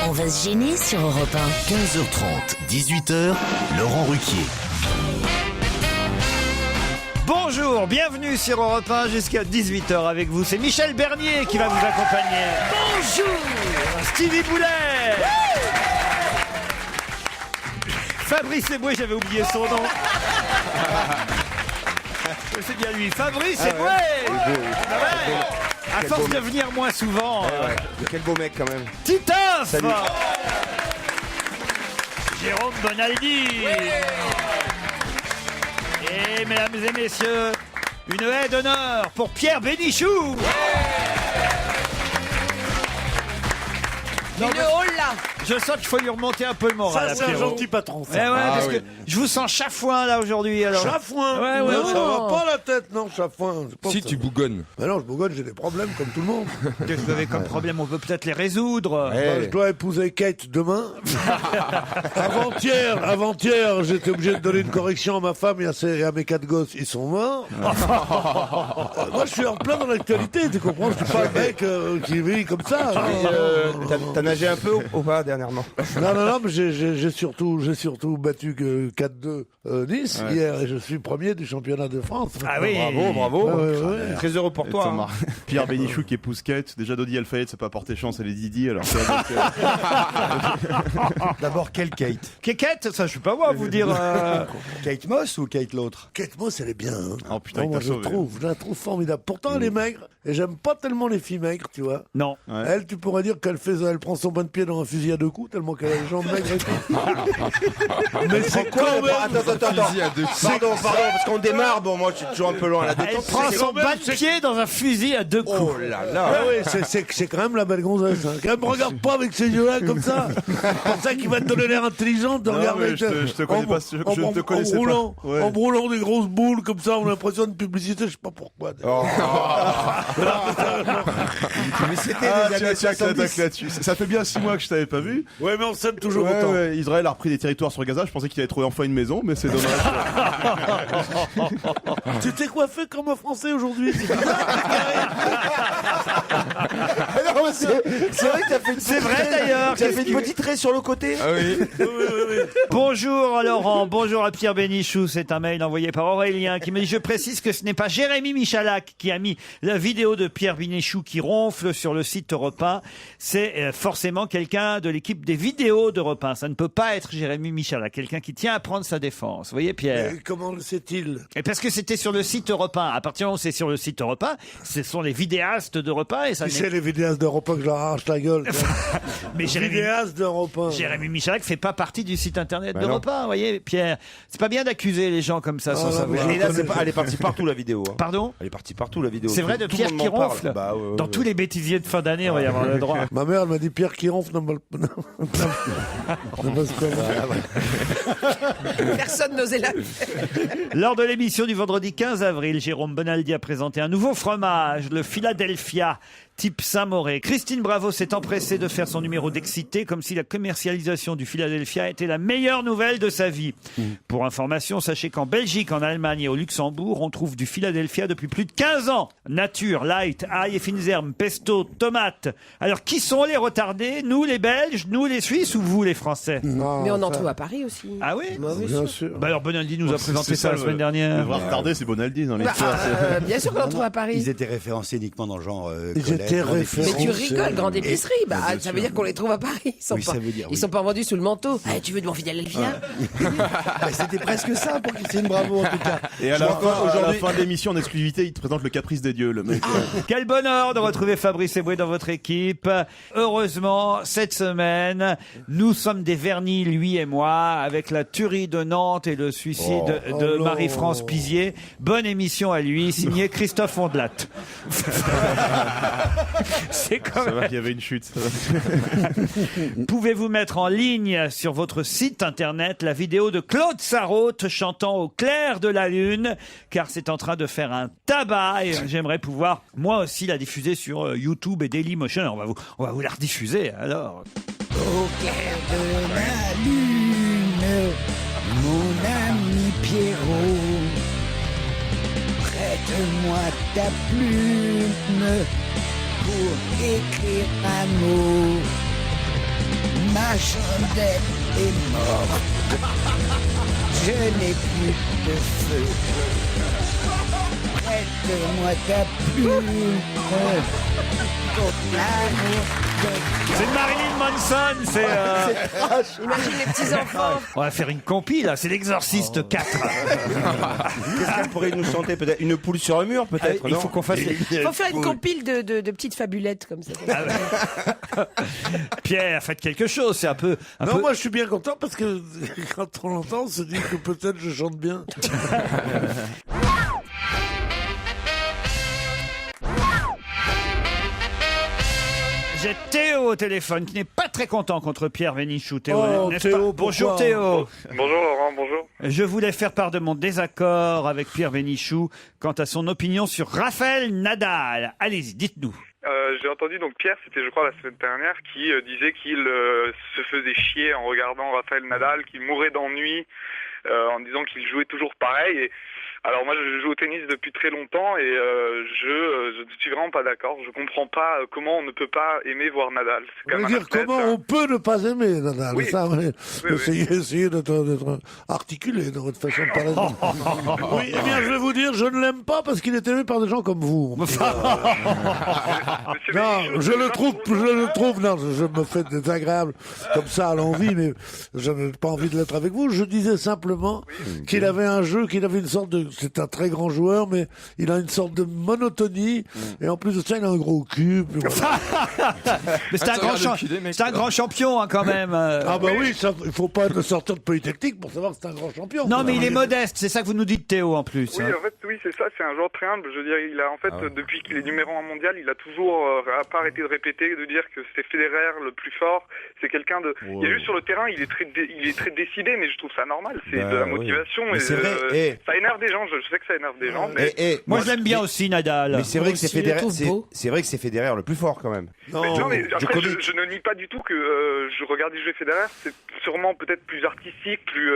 On va se gêner sur Europe 1. 15h30, 18h, Laurent Ruquier. Bonjour, bienvenue sur Europe 1 jusqu'à 18h avec vous. C'est Michel Bernier qui va vous accompagner. Bonjour Stevie Boulet. Fabrice Eboué, j'avais oublié son nom. C'est bien lui, Fabrice Eboué. À force de venir moins souvent. Quel beau mec quand même. Titoff. Salut. Jérôme Bonaldi. Et mesdames et messieurs, une haie d'honneur pour Pierre Bénichou. Non, je sens qu'il faut lui remonter un peu le moral. Ça, c'est un gentil patron. Ça. Parce que je vous sens chafouin là aujourd'hui. Alors. Chafouin. Ouais, Non, ça va pas la tête, non, chafouin. Si tu bougonnes. Mais non, je bougonne, j'ai des problèmes comme tout le monde. Qu'est-ce que vous avez comme problème? On peut peut-être les résoudre. Je dois épouser Kate demain. Avant-hier, j'étais obligé de donner une correction à ma femme et à mes 4 gosses. Ils sont morts. Moi, je suis en plein dans l'actualité, tu comprends? Je suis pas un mec qui vit comme ça. T'as nagé un peu ou pas dernièrement? Non, mais j'ai surtout battu que 4-2 Nice hier et je suis premier du championnat de France. Ah oui. Bravo. Ouais. Très heureux pour toi. Hein. Pierre Bénichou qui épouse Kate. Déjà Dodi Alfayet, ça n'a pas porté chance, elle est Didi. Alors D'abord, quelle Kate? Kékette, ça je suis pas moi à vous dire. Kate Moss ou Kate l'autre? Kate Moss, elle est bien. Hein. Oh putain, il moi, t'a je sauvé. la trouve formidable. Pourtant, elle est maigre et j'aime pas tellement les filles maigres, tu vois. Non. Ouais. Elle, tu pourrais dire elle prend son bain de pied dans un fusil à 2 coups tellement qu'elle a les jambes maigres et tout. Mais c'est quand même... Attends, parce qu'on démarre. Bon, moi, je suis toujours un peu loin à la Elle détente. prend son quand même- bas de pied dans un fusil à 2 coups. Oh là là. c'est quand même la belle gonzesse. Hein. Elle me regarde pas avec ses yeux-là comme ça. C'est pour ça qu'il va te donner l'air intelligent de Non, regarder. mais je te connais pas, je ne te connaissais roulant, pas. Ouais. En brûlant des grosses boules comme ça, on a l'impression de publicité, je sais pas pourquoi. Mais c'était Ah, les années tiens, que l'attaque 70. là-dessus. Ça fait bien 6 mois que je t'avais pas vu. Ouais, mais on s'aime toujours autant. Ouais, Israël a repris des territoires sur Gaza. Je pensais qu'il allait trouver enfin une maison, mais c'est dommage. Tu t'es coiffé comme un Français aujourd'hui. C'est bizarre. C'est vrai que t'as fait une C'est vrai d'ailleurs. T'as fait une petite raie sur le côté. Ah oui. Bonjour à Laurent, bonjour à Pierre Bénichou. C'est un mail envoyé par Aurélien qui me dit: je précise que ce n'est pas Jérémy Michalak qui a mis la vidéo de Pierre Bénichou qui ronfle sur le site Europe 1. C'est forcément quelqu'un de l'équipe des vidéos d'Europe 1. Ça ne peut pas être Jérémy Michalak, quelqu'un qui tient à prendre sa défense. Vous voyez, Pierre? Et comment le sait-il? Et parce que c'était sur le site Europe 1. À partir du moment où c'est sur le site Europe 1, ce sont les vidéastes d'Europe 1 et ça Tu n'est... sais, les vidéastes d'Europe 1 que je leur arrache la gueule. Mais Vidéastes d'Europe 1. Jérémy Michalak fait pas partie du site internet Bah d'Europe 1, vous voyez, Pierre. C'est pas bien d'accuser les gens comme ça sans non, savoir. mais Et là, elle est partie partout la vidéo. Hein. Pardon? Elle est partie partout la vidéo. C'est vrai, de Tout le Pierre monde qui m'en parle. ronfle. Bah, ouais, Dans ouais. tous les bêtisiers de fin d'année, on va y avoir le droit. Ma mère, elle m'a dit Pierre qui ronfle n'a pas Personne n'osait la Lors de l'émission du vendredi 15 avril, Jérôme Bonaldi a présenté un nouveau fromage, le Philadelphia type Saint-Moré. Christine Bravo s'est empressée de faire son numéro d'excité comme si la commercialisation du Philadelphia était la meilleure nouvelle de sa vie. Pour information, sachez qu'en Belgique, en Allemagne et au Luxembourg, on trouve du Philadelphia depuis plus de 15 ans. Nature, light, ail et fines herbes, pesto, tomates. Alors qui sont les retardés? Nous les Belges, nous les Suisses ou vous les Français? Mais on en trouve à Paris aussi. Ah oui? Bien sûr. Bah alors Bonaldi nous a présenté C'est ça la le- semaine Le dernière. vrai retardé, c'est Bonaldi dans l'histoire. Bien sûr qu'on en trouve à Ils Paris. étaient référencés uniquement dans le genre. Ils Colette, étaient grande référencés. Mais tu épicerie. rigoles, grande épicerie. Bah, ça veut dire qu'on les trouve à Paris. Ils sont Oui, pas, ça veut dire, ils oui. sont pas vendus sous le manteau. Ah, tu veux de mon Philadelphia? Bah, c'était presque ça pour Christine Bravo en tout cas. Et à la fin de l'émission en exclusivité, il te présente le caprice des dieux, le mec. Quel bonheur de retrouver Fabrice Eboué dans votre équipe. Heureusement, cette semaine, nous sommes des vernis, lui et moi, avec la tuerie de Nantes et le suicide de non. Marie-France Pizier. Bonne émission à lui, signé Christophe Ondelat. C'est quand Ça même... va, il y avait une chute. Pouvez-vous mettre en ligne sur votre site internet la vidéo de Claude Sarraute chantant au clair de la lune, car c'est en train de faire un tabac et j'aimerais pouvoir moi aussi la diffuser sur YouTube et Dailymotion. On va vous la rediffuser alors. Au clair de la lune, mon ami Pierrot, prête-moi ta plume pour écrire un mot. chandelle est morte. Je n'ai plus de feu. Prête-moi ta plume. Pour l'amour de C'est Marilyn Manson, c'est... Imagine les petits-enfants. On va faire une compile, là, c'est l'Exorciste 4. Qu'est-ce qu'elle pourrait nous chanter? Peut-être une poule sur un mur, peut-être. Il faut qu'on fasse... Il faut faire une compile de petites fabulettes comme ça. Pierre, faites quelque chose, c'est un peu... Non, moi je suis bien content parce que quand on l'entend, on se dit que peut-être je chante bien. J'ai Théo au téléphone qui n'est pas très content contre Pierre Bénichou. Théo, Oh, n'est-ce Théo, pas? Bonjour pourquoi Théo. Bonjour Laurent, bonjour. Je voulais faire part de mon désaccord avec Pierre Bénichou quant à son opinion sur Rafael Nadal. Allez-y, dites-nous. J'ai entendu donc Pierre, c'était je crois la semaine dernière, qui disait qu'il se faisait chier en regardant Rafael Nadal, qu'il mourait d'ennui en disant qu'il jouait toujours pareil. Et alors moi je joue au tennis depuis très longtemps et je ne suis vraiment pas d'accord. Je comprends pas comment on ne peut pas aimer voir Nadal. C'est On comme veut un dire athlète. comment on peut ne pas aimer Nadal. Oui. Ça, oui. essayez d'être articulé dans votre façon de parler. Oui, eh bien je vais vous dire, je ne l'aime pas parce qu'il est aimé par des gens comme vous. Monsieur Non, Bénichou, je c'est le pas trouve, pour je vous, le hein. trouve, non, je me fais désagréable comme ça à l'envie, mais je n'ai pas envie de l'être avec vous. Je disais simplement qu'il avait un jeu, qu'il avait une sorte de, c'est un très grand joueur, mais il a une sorte de monotonie, et en plus de ça, il a un gros cul. Puis voilà. Mais c'est un grand champion hein, quand même. Ah bah oui, ça, il faut pas sortir de Polytechnique pour savoir que c'est un grand champion. Non mais il est modeste, c'est ça que vous nous dites Théo en plus. Oui, hein. en fait, oui, c'est ça, c'est un joueur très humble. Je veux dire, il a, en fait, depuis qu'il est numéro 1 mondial, il a toujours pas arrêté de répéter, de dire que c'est Federer le plus fort. C'est quelqu'un de. Il y a juste sur le terrain, il est très décidé, mais je trouve ça normal. C'est de la motivation. Mais Et, c'est vrai, ça énerve des gens. Je sais que ça énerve des gens, mais. Moi je l'aime bien aussi Nadal. Mais c'est vrai que c'est aussi, je le Federer, trouve beau. c'est vrai que c'est Federer le plus fort quand même. Non, mais après, Djokovic. je ne nie pas du tout que je regarde jouer Federer. C'est sûrement peut-être plus artistique, plus.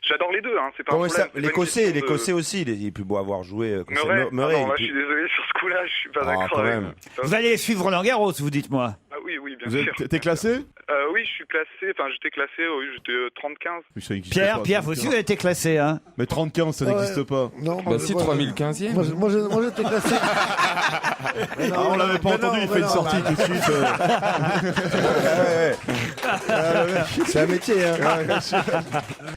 J'adore les deux. Hein, c'est pas un Comment problème. ça, C'est pas une l'Écossais, question de- l'Écossais aussi, il est plus beau à voir jouer. Murray. Murray, Ah non, il est là, plus- je suis désolé sur ce coup-là, je suis pas d'accord quand avec même. vous. Vous allez suivre Roland Garros, vous dites-moi. Ah oui, bien Vous sûr. êtes- T'es classé? Oui, je suis classé, enfin j'étais classé, oui, j'étais 30-15. Oui, ça n'existe Pierre, pas, Pierre, vous 30-15. aussi vous avez été classé hein. Mais 30-15, ça Ouais. n'existe pas. Non, Bah si, 3015e. Moi, j'étais classé. Mais non, Ah, on l'avait pas mais entendu, non, il fait mais une non, sortie tout de suite. C'est un métier, hein.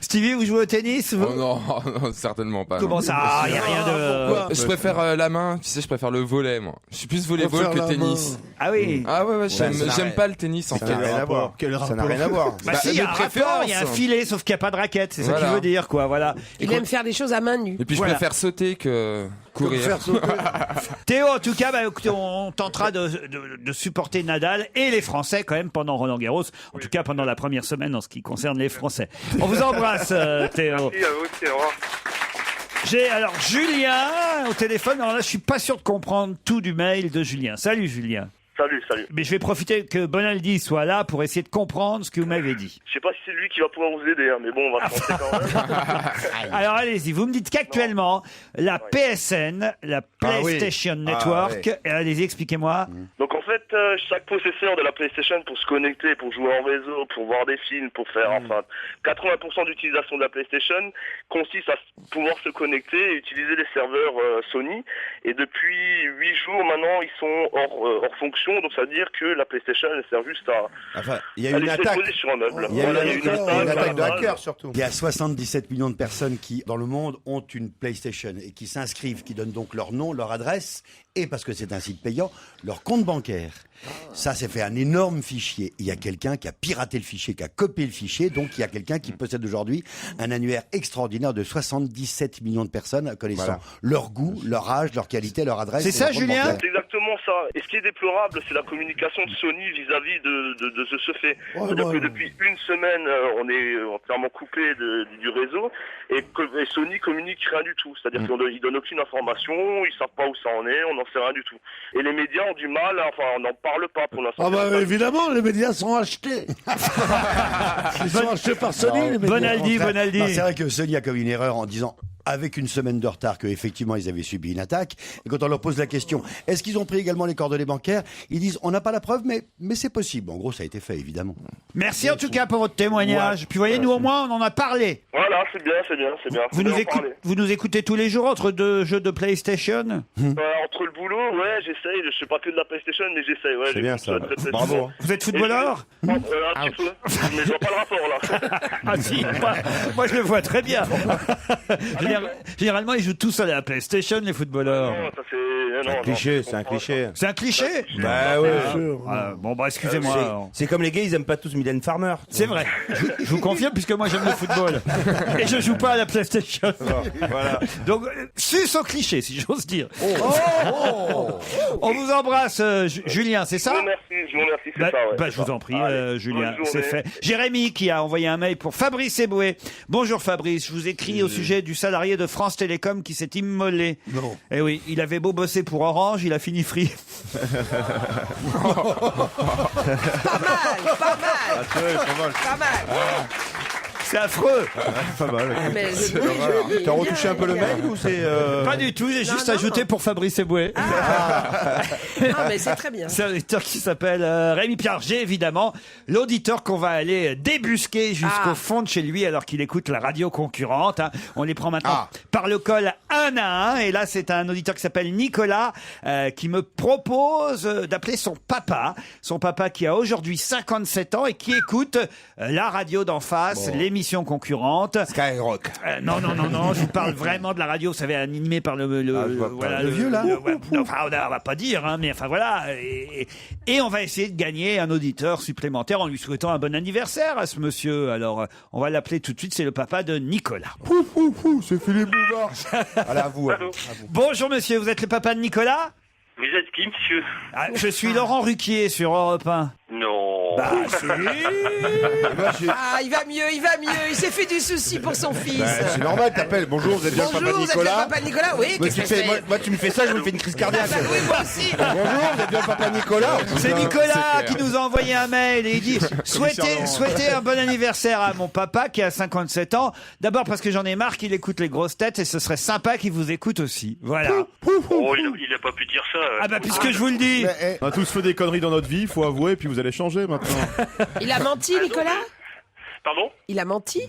Stevie, vous jouez au tennis vous Oh non, non, certainement pas. Comment non. ça Il n'y a rien de... Pourquoi Je préfère la main, tu sais, je préfère le volley, moi. Je suis plus volleyball Faire que la tennis. Ah oui Ah ouais, ça n'a j'aime rien- pas le tennis en Ça fait. n'a rien à voir. Quel Ça n'a rapport rien à voir. Bah si, il y a mes un rapport, il y a un préférences. filet, sauf qu'il n'y a pas de raquette, c'est ça Voilà. qu'il veut dire, quoi, voilà. Il aime faire des choses à main nue. Et puis Voilà. je préfère sauter que Comme courir. faire sauter. Théo, en tout cas, bah, écoutez, on tentera de supporter Nadal et les Français quand même pendant Roland Garros, en tout cas pendant la première semaine en ce qui concerne les Français. On vous embrasse, Théo. Merci à vous aussi, au revoir. J'ai alors Julien au téléphone, alors là je suis pas sûr de comprendre tout du mail de Julien. Salut Julien. Salut. Mais je vais profiter que Bonaldi soit là pour essayer de comprendre ce que vous m'avez dit. Je sais pas si c'est lui qui va pouvoir vous aider, hein, mais bon, on va tenter quand même. Alors allez-y, vous me dites qu'actuellement, la PSN, la PlayStation Network, allez-y, expliquez-moi. Donc en fait, chaque possesseur de la PlayStation pour se connecter, pour jouer en réseau, pour voir des films, pour faire, enfin, 80% d'utilisation de la PlayStation consiste à pouvoir se connecter et utiliser les serveurs Sony. Et depuis 8 jours maintenant, ils sont hors fonction. Donc ça veut dire que la PlayStation elle sert juste à Enfin, il y a aller une se attaque. poser sur un meuble. Il y a Voilà, une attaque de voilà. hackers surtout. Il y a 77 millions de personnes qui, dans le monde, ont une PlayStation et qui s'inscrivent, qui donnent donc leur nom, leur adresse et, parce que c'est un site payant, leur compte bancaire. Ça, c'est fait un énorme fichier. Il y a quelqu'un qui a piraté le fichier, qui a copié le fichier. Donc, il y a quelqu'un qui possède aujourd'hui un annuaire extraordinaire de 77 millions de personnes connaissant leur goût, leur âge, leur qualité, leur adresse. C'est et ça, leur compte Julien bancaire. C'est exactement ça. Et ce qui est déplorable, c'est la communication de Sony vis-à-vis de ce fait. C'est-à-dire que depuis une semaine, on est entièrement coupé du réseau et Sony communique rien du tout. C'est-à-dire qu'ils donnent aucune information, ils savent pas où ça en est, on n'en sait rien du tout. Et les médias ont du mal, enfin, on n'en parle pas pour l'instant. Ah bah évidemment, les médias sont achetés. Ils sont achetés par Sony, les médias. Bonaldi. Non, c'est vrai que Sony a commis une erreur en disant avec une semaine de retard qu'effectivement ils avaient subi une attaque. Et quand on leur pose la question, est-ce qu'ils ont pris également les coordonnées bancaires, ils disent on n'a pas la preuve, mais c'est possible. En gros, ça a été fait, évidemment. Merci en tout cas pour votre témoignage. Puis voyez, nous au moins, on en a parlé. Voilà, c'est bien. Vous nous écoutez tous les jours entre deux jeux de PlayStation? Entre le boulot, ouais, j'essaye. Je fais pas que de la PlayStation, mais j'essaye. Ouais, C'est bien ça. Bravo. Bravo. Vous êtes footballeur? Un petit peu. Mais je vois pas le rapport là. Ah si, moi je le vois très bien. Généralement, ils jouent tous à la PlayStation, les footballeurs. Non, ça c'est. C'est un cliché, c'est un cliché. C'est un cliché? Bah ouais. Bon, bah excusez-moi. C'est comme les gays, ils aiment pas tous Mylène Farmer. C'est vrai. Je vous confirme, puisque moi j'aime le football. Et je joue pas à la PlayStation. Voilà. Donc, sus au cliché, si j'ose dire. On vous embrasse, Julien, c'est ça? Je vous remercie, c'est ça, ouais. Je vous en prie, Allez, Julien, bonne c'est journée. fait. Jérémy qui a envoyé un mail pour Fabrice Eboué. Bonjour Fabrice, je vous écris au sujet du salarié de France Télécom qui s'est immolé. Non. Eh oui, il avait beau bosser pour Orange, il a fini free. Pas mal. C'est affreux. Pas mal. Mais T'as retouché un peu le mail ou c'est. Pas du tout, j'ai juste ajouté pour Fabrice Eboué. Ah, mais c'est très bien. C'est un auditeur qui s'appelle Rémi Piarget, évidemment. L'auditeur qu'on va aller débusquer jusqu'au fond de chez lui alors qu'il écoute la radio concurrente. Hein. On les prend maintenant par le col un à un. Et là, c'est un auditeur qui s'appelle Nicolas qui me propose d'appeler son papa. Son papa qui a aujourd'hui 57 ans et qui écoute la radio d'en face, l'émission concurrente. Skyrock. Non, je vous parle vraiment de la radio, vous savez, animée par le vieux, là. Enfin, on va pas dire, hein, mais enfin voilà. Et on va essayer de gagner un auditeur supplémentaire en lui souhaitant un bon anniversaire à ce monsieur. Alors, on va l'appeler tout de suite, c'est le papa de Nicolas. C'est Philippe Bouvard. Allez, à vous. Bonjour monsieur, vous êtes le papa de Nicolas? Vous êtes qui, monsieur? Je suis Laurent Ruquier sur Europe 1. Non. Bah, si. Il va mieux. Il s'est fait du souci pour son fils. C'est normal, t'appelles. Bonjour, vous êtes bien le papa de Bonjour, vous êtes Nicolas. le papa de Nicolas? Oui, Moi, qu'est-ce que c'est? moi, tu me fais ça, je me fais une crise cardiaque. Ah bah oui, moi aussi. Bonjour, vous êtes bien le papa de Nicolas. C'est Nicolas qui nous a envoyé un mail et il dit souhaitez un bon anniversaire à mon papa qui a 57 ans. D'abord parce que j'en ai marre qu'il écoute les grosses têtes et ce serait sympa qu'il vous écoute aussi. Voilà. Oh, il a pas pu dire ça. Ah bah puisque je vous le dis. On a tous fait des conneries dans notre vie, faut avouer, puis vous allez changer maintenant. Il a menti, Nicolas? Pardon? Il a menti?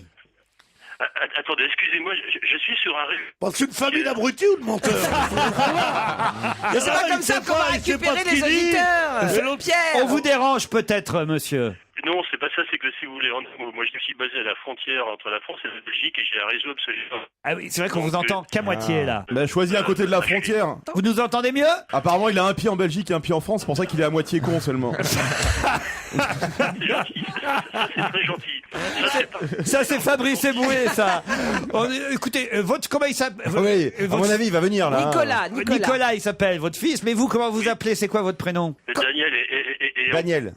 Attendez, excusez-moi, je suis sur un réseau. Parce qu'une famille d'abrutis ou de menteurs? Mais c'est pas comme ça qu'on va récupérer les auditeurs. Pierre. On vous dérange peut-être, monsieur. Non, c'est pas ça, c'est que si vous voulez, moi je suis basé à la frontière entre la France et la Belgique et j'ai un réseau absolument. Ah oui, c'est vrai qu'on vous entend qu'à moitié là. Il a choisi à côté de la frontière. Vous nous entendez mieux? Apparemment, il a un pied en Belgique et un pied en France, c'est pour ça qu'il est à moitié con seulement. C'est gentil, ça c'est très gentil. Ça c'est Fabrice Eboué, ça. Écoutez, comment il s'appelle? Oui, à mon avis, il va venir là. Nicolas, il s'appelle votre fils, mais vous, comment vous appelez? C'est quoi votre prénom? Daniel et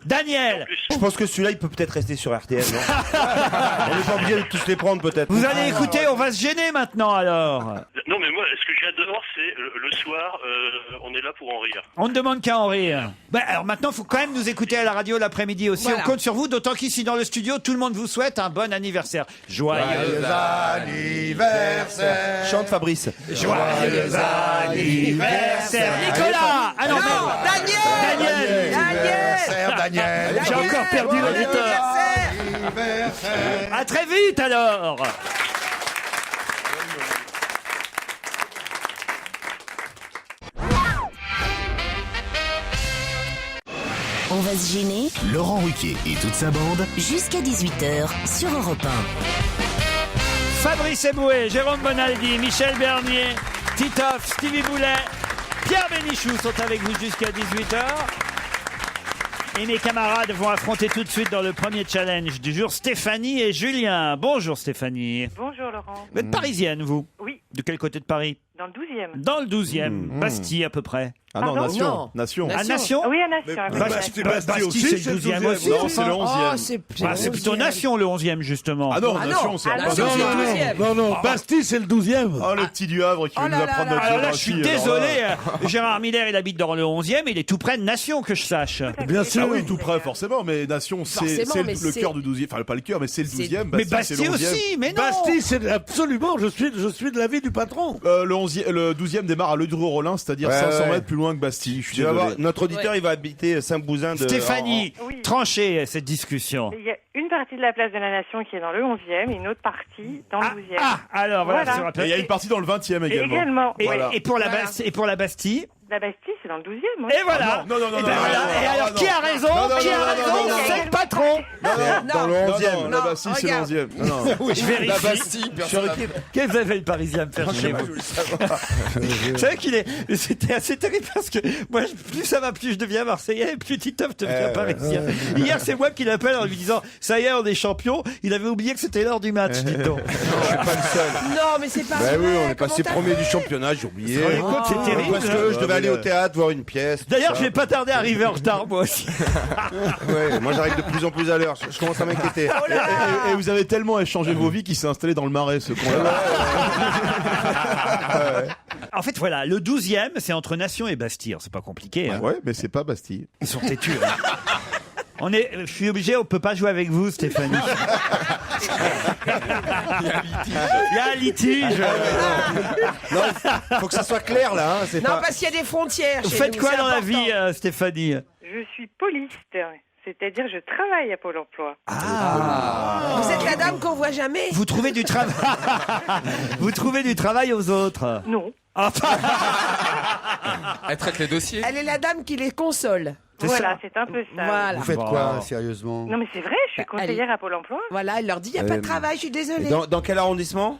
Daniel. Je pense que celui-là, il peut peut-être rester sur RTL, non? On n'est pas obligé de tous les prendre, peut-être. Vous allez écouter, on va se gêner maintenant alors. Non, mais moi, ce que j'adore, c'est le soir, on est là pour en rire. On ne demande qu'à en rire. Alors maintenant, il faut quand même nous écouter à la radio l'après-midi aussi. Voilà. On compte sur vous, d'autant qu'ici dans le studio, tout le monde vous souhaite un bon anniversaire. Joyeux anniversaire. Chante Fabrice. Joyeux anniversaire, Nicolas. Ah non, Daniel. J'ai encore perdu l'auditeur. À très vite alors. On va se gêner. Laurent Ruquier et toute sa bande. Jusqu'à 18h sur Europe 1. Fabrice Eboué, Jérôme Bonaldi, Michel Bernier, Titoff, Stevie Boulet, Pierre Bénichou sont avec vous jusqu'à 18h. Et mes camarades vont affronter tout de suite dans le premier challenge du jour Stéphanie et Julien. Bonjour Stéphanie. Bonjour Laurent. Vous êtes parisienne, vous? Oui. De quel côté de Paris? Dans le 12e. Dans le 12e. Bastille à peu près. Ah non, Pardon Nation. Non. Nation. À Nation. Oui, à Nation. Bastille aussi, c'est le 12e aussi. Non, c'est le 11e. Oh, c'est C'est plutôt Nation, le 11e, justement. Ah non, Ah Nation, non. c'est Ah la non, base. c'est le 12e. Non, Bastille, c'est le 12e. Oh, le petit du Havre qui veut Oh nous là apprendre là notre Alors là, je suis géographie, alors désolé. là. Gérard Miller, il habite dans le 11e, il est tout près de Nation, que je sache. Bien sûr. Ah oui, tout près, forcément, mais Nation, c'est Forcément, mais le c'est- cœur du 12e. Enfin, pas le cœur, mais c'est le 12e. Mais Bastille, c'est le Bastille 11e. aussi, mais non. Bastille, c'est absolument, je suis de l'avis du patron. Le 12e démarre à Ledru-Rollin, c'est-à-dire Ouais, 500 ouais. mètres plus loin que Bastille. Je suis Tu vas désolé. voir, notre auditeur, il va habiter Saint-Bousin de. Stéphanie, Oui. tranchez cette discussion. Il y a une partie de la place de la Nation qui est dans le 11e et une autre partie dans le 12e. Alors voilà, Voilà. je rappelle. Et il y a une partie dans le 20e également. Également. Et, Voilà. et pour la Voilà. et pour la Bastille. La Bastille, c'est dans le 12e. Oui. Et voilà. Non, non, non, Et non, ben non, voilà. non, Et non, alors non, qui a non. raison? Non, non, Qui a non, raison? non, non, C'est le patron. Dans le 11e. La non, Bastille, c'est le regarde. 11e. Non, non. Je vérifie. La Bastille, personne n'a- Qu'est-ce que vous avez le Parisien à me faire chez vous? Vous savez qu'il est. C'était assez terrible parce que moi, plus ça va, plus je deviens Marseillais, et plus Titoff devient Parisien. Hier, c'est moi qui l'appelle en lui disant ça y est, on est champion. Il avait oublié que c'était l'heure du match, dites donc. Je suis pas le seul. Non, mais c'est pas Bah vrai. oui, on est passé Comment premier t'as du fait championnat, j'ai oublié. Vous vous rendez compte, c'est terrible. Parce que je devais aller au théâtre voir une pièce. tout D'ailleurs, ça. je vais pas tarder à arriver en retard, moi aussi. Ouais, moi j'arrive de plus en plus à l'heure. Je commence à m'inquiéter. Et vous avez tellement échangé vos vies qu'il s'est installé dans le Marais, ce con-là. En fait, voilà, le 12e, c'est entre Nation et Bastille. C'est pas compliqué. Hein. Ouais, mais c'est pas Bastille. Ils sont têtus. Hein. Je suis obligé, on peut pas jouer avec vous, Stéphanie. Il y a un litige. Non, faut que ça soit clair là. Hein, c'est Non, pas... parce qu'il y a des frontières. Vous chez faites nous, quoi c'est dans la important. vie, Stéphanie? Je suis poliste, c'est-à-dire je travaille à Pôle emploi. Vous êtes la dame qu'on voit jamais. Vous trouvez du travail. Vous trouvez du travail aux autres. Non. Elle traite les dossiers. Elle est la dame qui les console. Voilà, c'est un peu ça. Voilà. Vous faites quoi, Bon. sérieusement? Non mais c'est vrai, je suis conseillère à Pôle emploi. Voilà, elle leur dit, il n'y a pas de travail, je suis désolée. Dans quel arrondissement?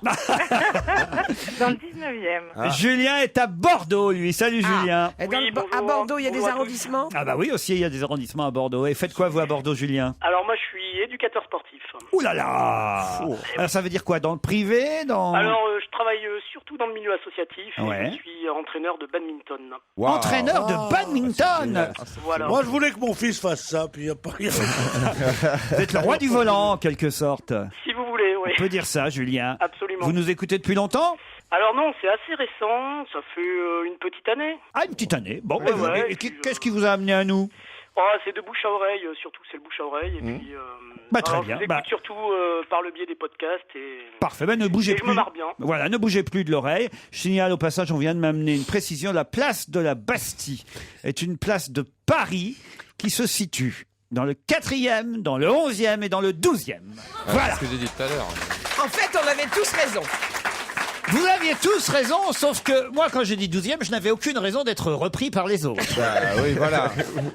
Dans le 19e. Ah. Julien est à Bordeaux, lui. Salut, Julien. Et dans Oui, le- à bonjour. Bordeaux, il y a des Bonjour à tous. arrondissements. Ah bah oui, aussi, il y a des arrondissements à Bordeaux. Et faites quoi, vous, à Bordeaux, Julien? Alors moi je suis éducateur sportif. Ouh là là. Alors ça veut dire quoi? Dans le privé? Alors je travaille surtout dans le milieu associatif et Ouais. je suis entraîneur de badminton. Entraîneur de badminton. Voilà. Moi, je voulais que mon fils fasse ça, puis il n'y a pas rien. Vous êtes le roi du volant, en quelque sorte. Si vous voulez, oui. On peut dire ça, Julien. Absolument. Vous nous écoutez depuis longtemps? Alors non, c'est assez récent, ça fait une petite année. Ah, une petite année. Bon, Ouais, bah, ouais, et et puis, qu'est-ce qui vous a amené à nous? Oh, c'est de bouche à oreille, surtout c'est le bouche à oreille. Et puis, Bah, très alors, bien. Je vous écoute Bah. surtout par le biais des podcasts. Et... Parfait, ben ne bougez Et je plus. me marre bien. Voilà, ne bougez plus de l'oreille. Je signale au passage, on vient de m'amener une précision. La place de la Bastille est une place de Paris qui se situe dans le 4e, dans le 11e et dans le 12e. Voilà. C'est ce que j'ai dit tout à l'heure. En fait, on avait tous raison. Vous aviez tous raison, sauf que moi, quand j'ai dit 12e, je n'avais aucune raison d'être repris par les autres. Oui, voilà.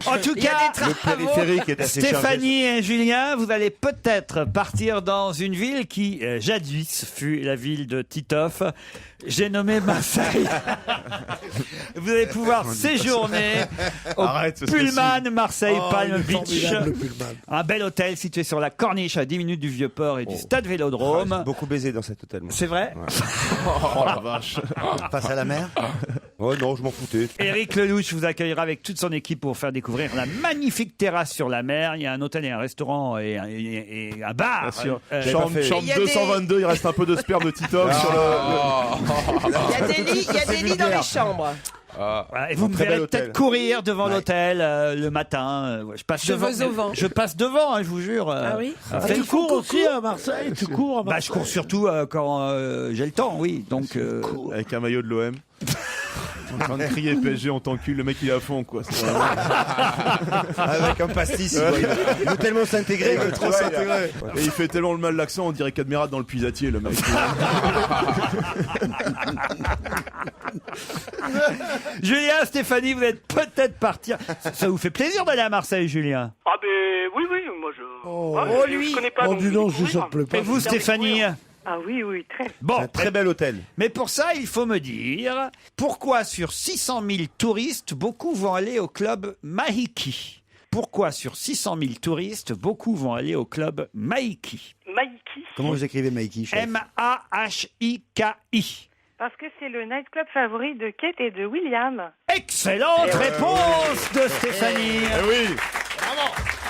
En tout Il y a cas, des travaux. Périphérique est assez chargé. Stéphanie et Julien, vous allez peut-être partir dans une ville qui, jadis, fut la ville de Titoff. J'ai nommé Marseille. Vous allez pouvoir séjourner au Arrête, ce Pullman Marseille Oh, Palm il est Beach. formidable, le Pullman. Un bel hôtel situé sur la Corniche à 10 minutes du Vieux-Port et du Stade Vélodrome. J'ai beaucoup baisé dans cet hôtel. moi. C'est vrai? Oh la vache. Face à la mer? Oh non, je m'en foutais. Éric Lelouch vous accueillera avec toute son équipe pour faire découvrir la magnifique terrasse sur la mer. Il y a un hôtel et un restaurant et un bar. Bien sûr. Euh, Chambre, pas fait. chambre Il y a des- 222, il reste un peu de sperme de Titoff sur le... Il y a des lits, il y a des lits dans les chambres. Voilà, et vous me très verrez bel hôtel. peut-être courir devant l'hôtel le matin. Je passe Cheveux devant. au vent. Je passe devant, hein, je vous jure. Ah oui Ah, tu cours aussi à Marseille? Tu cours à Bah, Marseille? je cours surtout quand j'ai le temps, oui. Donc, Avec un maillot de l'OM. En train de crier PSG, on t'encule, le mec il est à fond quoi. C'est vraiment- Avec un pastis. Il veut tellement s'intégrer. Il veut trop s'intégrer. Et il fait tellement le mal l'accent, on dirait qu'Admiral dans le puisatier le mec. Julien, Stéphanie, vous êtes peut-être partir. Ça vous fait plaisir d'aller à Marseille, Julien? Ah ben oui, moi je... Oh, je connais pas. oh, donc dis je vais donc, si découvrir. ça te plaît pas. Et vous, Stéphanie? Ah oui, oui, très. Bon, Un très bel hôtel. mais pour ça, il faut me dire pourquoi sur 600 000 touristes, beaucoup vont aller au club Mahiki. Pourquoi sur 600 000 touristes, beaucoup vont aller au club Mahiki? Maïki. Comment vous écrivez Maïki, chef? M-A-H-I-K-I. Parce que c'est le nightclub favori de Kate et de William. Excellente réponse de Stéphanie. Eh oui.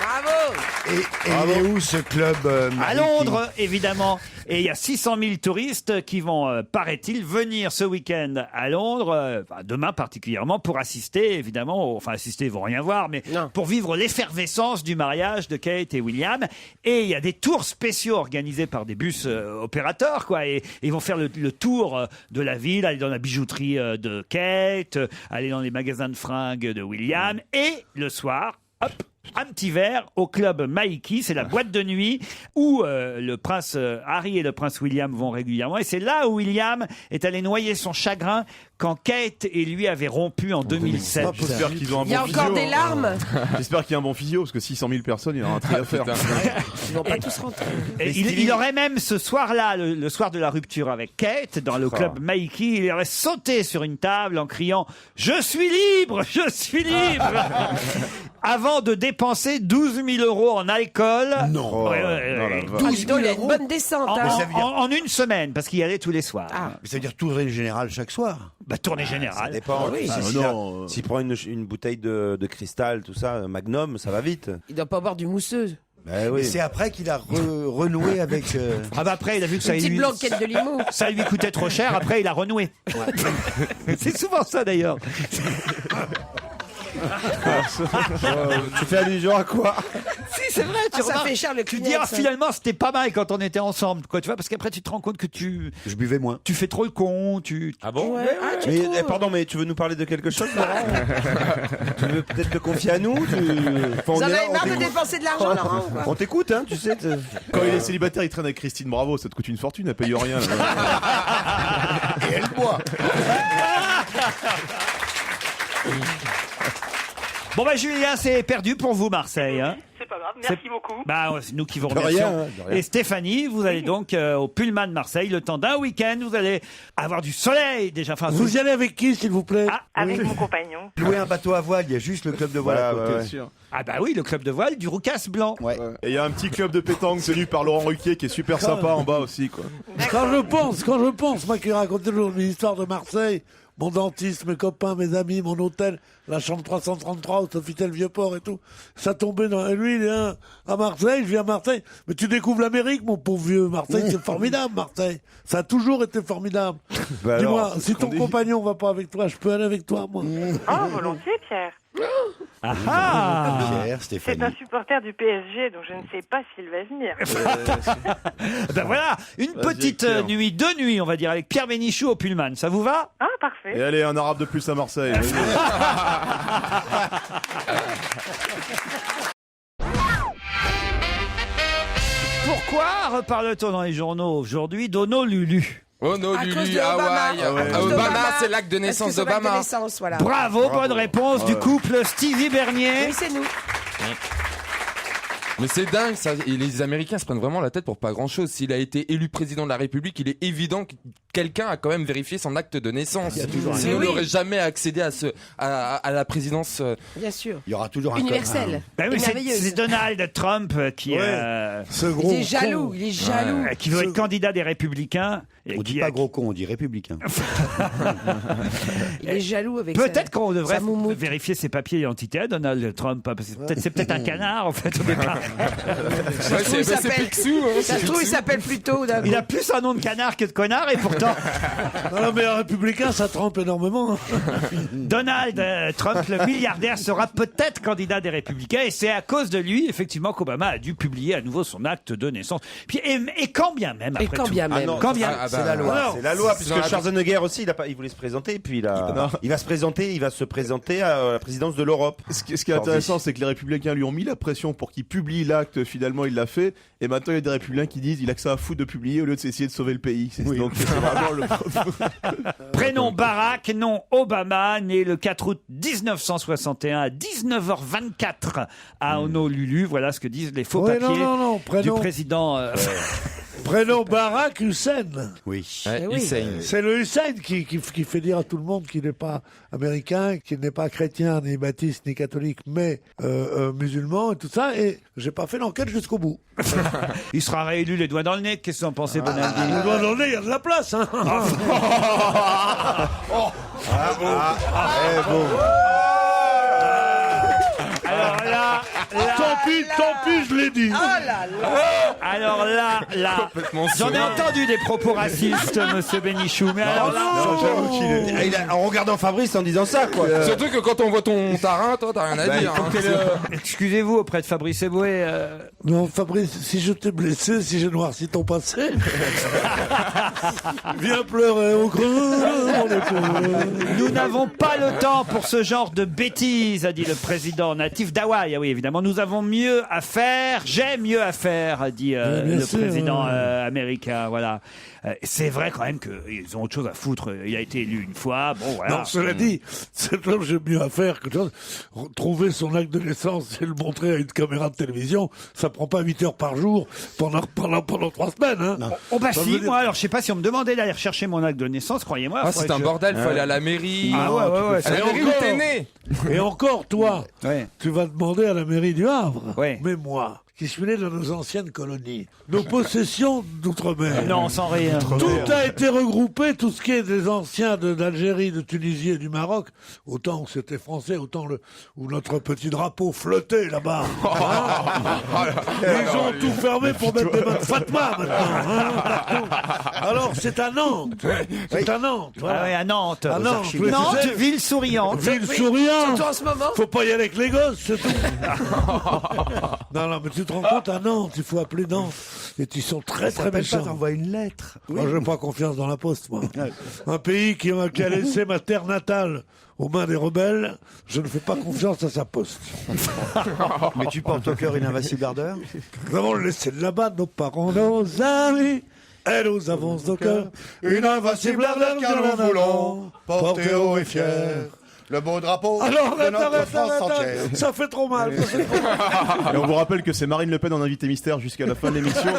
Bravo. Et il est où ce club À Londres, évidemment. Et il y a 600 000 touristes qui vont, paraît-il, venir ce week-end à Londres, demain particulièrement, pour assister, évidemment, assister, ils vont rien voir, mais pour vivre l'effervescence du mariage de Kate et William. Et il y a des tours spéciaux organisés par des bus opérateurs, quoi. Et ils vont faire le tour de la ville, aller dans la bijouterie de Kate, aller dans les magasins de fringues de William. Et le soir, hop, un petit verre au club Maiki, c'est la boîte de nuit où le prince Harry et le prince William vont régulièrement. Et c'est là où William est allé noyer son chagrin quand Kate et lui avaient rompu en 2007. J'espère qu'ils ont un bon physio. Il y a encore des larmes. J'espère qu'il y a un bon physio, parce que 600 000 personnes, il y aura un tri à faire. Ils vont pas tous rentrer. Et il aurait même ce soir-là, le soir de la rupture avec Kate, dans le club Maiki, il aurait sauté sur une table en criant « Je suis libre, je suis libre !» avant de dépenser 12 000 euros en alcool. Non. Ouais. 12 000 il a une bonne descente. En une semaine, parce qu'il y allait tous les soirs. Mais ça veut dire tournée générale chaque soir. Tournée générale. Ça dépend. Oui. S'il prend une bouteille de cristal, tout ça, Magnum, ça va vite. Il doit pas boire du mousseux. Et c'est après qu'il a renoué avec... après, il a vu que Une petite blanquette de limo. ça lui coûtait trop cher. Après, il a renoué. C'est souvent ça, d'ailleurs. Tu fais allusion à quoi? Si, c'est vrai, ça fait cher le tu Kleenex. dis finalement c'était pas mal quand on était ensemble, quoi, tu vois, parce qu'après tu te rends compte que Je buvais moins. tu fais trop le con, Ah bon? Ouais. Mais pardon, mais tu veux nous parler de quelque chose, Laurent? Tu veux peut-être te confier à nous? Vous en avez marre de dépenser de l'argent, Laurent, quoi. On t'écoute, hein, tu sais. Quand il est célibataire, il traîne avec Christine Bravo, ça te coûte une fortune, elle paye rien. Et elle boit. Bon Julien, c'est perdu pour vous Marseille, hein. C'est pas grave, merci beaucoup. C'est nous qui vous remercions. De rien. Et Stéphanie, vous allez donc au Pullman de Marseille le temps d'un week-end. Vous allez avoir du soleil déjà. Vous y allez avec qui, s'il vous plaît? Avec mon compagnon. Louer un bateau à voile, il y a juste le club de voile à côté. Ah bah oui, le club de voile du Roucas Blanc. Ouais. Et il y a un petit club de pétanque tenu par Laurent Ruquier qui est super sympa en bas aussi, quoi. Quand je pense, moi qui raconte toujours l'histoire de Marseille, mon dentiste, mes copains, mes amis, mon hôtel, la chambre 333 au Sofitel Vieux-Port et tout, ça tombait dans... Et lui, il est à Marseille, je viens à Marseille. Mais tu découvres l'Amérique, mon pauvre vieux. Marseille, c'est formidable, Marseille. Ça a toujours été formidable. Dis-moi, si ton compagnon va pas avec toi, je peux aller avec toi, moi. Oh, volontiers, Pierre. Pierre, C'est Stéphanie. un supporter du PSG, donc je ne sais pas s'il va venir. Ben voilà, une petite nuit, 2 nuits, on va dire, avec Pierre Bénichou au Pullman. Ça vous va? Ah, parfait. Et allez, un arabe de plus à Marseille. Pourquoi reparle-t-on dans les journaux aujourd'hui d'Honolulu? Honolulu, Obama. Hawaï. Obama, c'est l'acte de naissance d'Obama. Voilà. Bravo, bonne réponse du couple Stevie Bernier. Oui, c'est nous. Mais c'est dingue, ça. Et les Américains se prennent vraiment la tête pour pas grand-chose. S'il a été élu président de la République, il est évident que quelqu'un a quand même vérifié son acte de naissance. Sinon, il n'aurait jamais accédé à la présidence. Bien sûr. Il y aura toujours un Universel. Ben oui, Et merveilleuse. c'est Donald Trump qui, Ce gros Il est jaloux, il est jaloux. qui veut être candidat des Républicains. Et On dit pas gros con, on dit républicain. Il est jaloux avec Peut-être qu'on devrait sa moumoute. vérifier ses papiers d'identité à Donald Trump. Parce que c'est peut-être un canard, en fait, au départ. Ça se trouve, il s'appelle Ça se trouve, il s'appelle plutôt. Il a plus un nom de canard que de connard, et pourtant. Non, mais un républicain, ça trempe énormément. Donald Trump, le milliardaire, sera peut-être candidat des Républicains, et c'est à cause de lui, effectivement, qu'Obama a dû publier à nouveau son acte de naissance. Puis, et quand bien même, après tout. Quand bien. C'est la loi. C'est la loi, puisque Schwarzenegger aussi, il voulait se présenter, et puis il va se présenter à la présidence de l'Europe. Ce qui est intéressant, c'est que les Républicains lui ont mis la pression pour qu'il publie l'acte. Finalement, il l'a fait. Et maintenant, il y a des Républicains qui disent il a que ça à foutre de publier au lieu de s'essayer de sauver le pays. Donc, c'est vraiment le Prénom Barack, nom Obama, né le 4 août 1961 à 19h24 à Honolulu. Voilà ce que disent les faux papiers Prénom. du président. Prénom Barack Hussein. Oui. Hussein. C'est le Hussein qui fait dire à tout le monde qu'il n'est pas américain, qu'il n'est pas chrétien, ni baptiste, ni catholique, mais musulman et tout ça. Et j'ai pas fait l'enquête jusqu'au bout. Il sera réélu les doigts dans le nez. Qu'est-ce que vous en pensez, Bonaldi? Les doigts dans le nez, il y a de la place. Hein. Alors là, tant pis, je l'ai dit. alors là, j'en ai entendu des propos racistes, monsieur Bénichou, mais alors là, J'avoue qu'il est. En regardant Fabrice en disant ça, quoi. Surtout que quand on voit ton tarin, toi, t'as rien à dire. Hein. excusez-vous auprès de Fabrice Eboué. Non, Fabrice, si je t'ai blessé, si j'ai noirci ton passé, viens pleurer au creux. Nous n'avons pas le temps pour ce genre de bêtises, a dit le président natif d'Hawaï. Ah oui, évidemment, nous avons mieux à faire. J'ai mieux à faire, a dit le président américain. Voilà. C'est vrai quand même qu'ils ont autre chose à foutre. Il a été élu une fois. Bon, voilà. Non, cela dit, cet homme, j'ai mieux à faire que trouver son acte de naissance et le montrer à une caméra de télévision. Ça prend pas 8 heures par jour pendant 3 semaines. Hein. Oh bah si, moi, alors je sais pas si on me demandait d'aller chercher mon acte de naissance, croyez-moi. Ah, c'est un bordel, faut aller à la mairie. Ah ouais. À la mairie où t'es né. Et encore, toi, tu vas demander à la mairie du Havre. Ouais. Mais moi, qui suis né dans nos anciennes colonies, nos possessions d'outre-mer. Non, sans rien. Tout a été regroupé, tout ce qui est des anciens d'Algérie, de Tunisie et du Maroc, autant où c'était français, autant où notre petit drapeau flottait là-bas. Ils ont tout fermé pour mettre des mains de Fatma maintenant. Alors c'est à Nantes. C'est à Nantes. Voilà. Ah ouais, à Nantes. À Nantes, Nantes, ville souriante. Ville souriante. Surtout en ce moment. Faut pas y aller avec les gosses, c'est tout. Non, mais tu te rends compte, à Nantes, il faut appeler Nantes. Et ils sont très méchants. T'envoies une lettre. Moi, je n'ai pas confiance dans la poste, moi. Un pays qui a laissé ma terre natale aux mains des rebelles, je ne fais pas confiance à sa poste. Mais tu portes au cœur une invincible ardeur. Nous avons laissé là-bas nos parents, nos amis. Et nous avons au cœur une invincible ardeur car nous voulons porter haut et fier le beau drapeau alors, de notre France entière. Ça fait trop mal. Et on vous rappelle que c'est Marine Le Pen en invité mystère jusqu'à la fin de l'émission.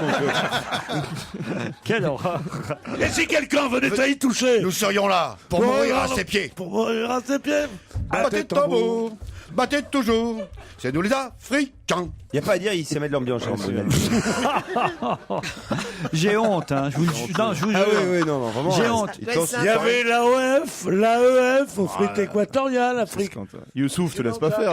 Quelle horreur. Et si quelqu'un venait à y toucher, Nous serions là pour mourir à ses pieds. Pour mourir à ses pieds. Battez de tambour, battez toujours. C'est nous les Africains. Il n'y a pas à dire, il sait mettre l'ambiance. J'ai honte, hein. Je vous jure. Oui, non, vraiment. J'ai honte. Il y avait l'AEF, au frites équatorial, Afrique. Youssouf, te laisse pas faire.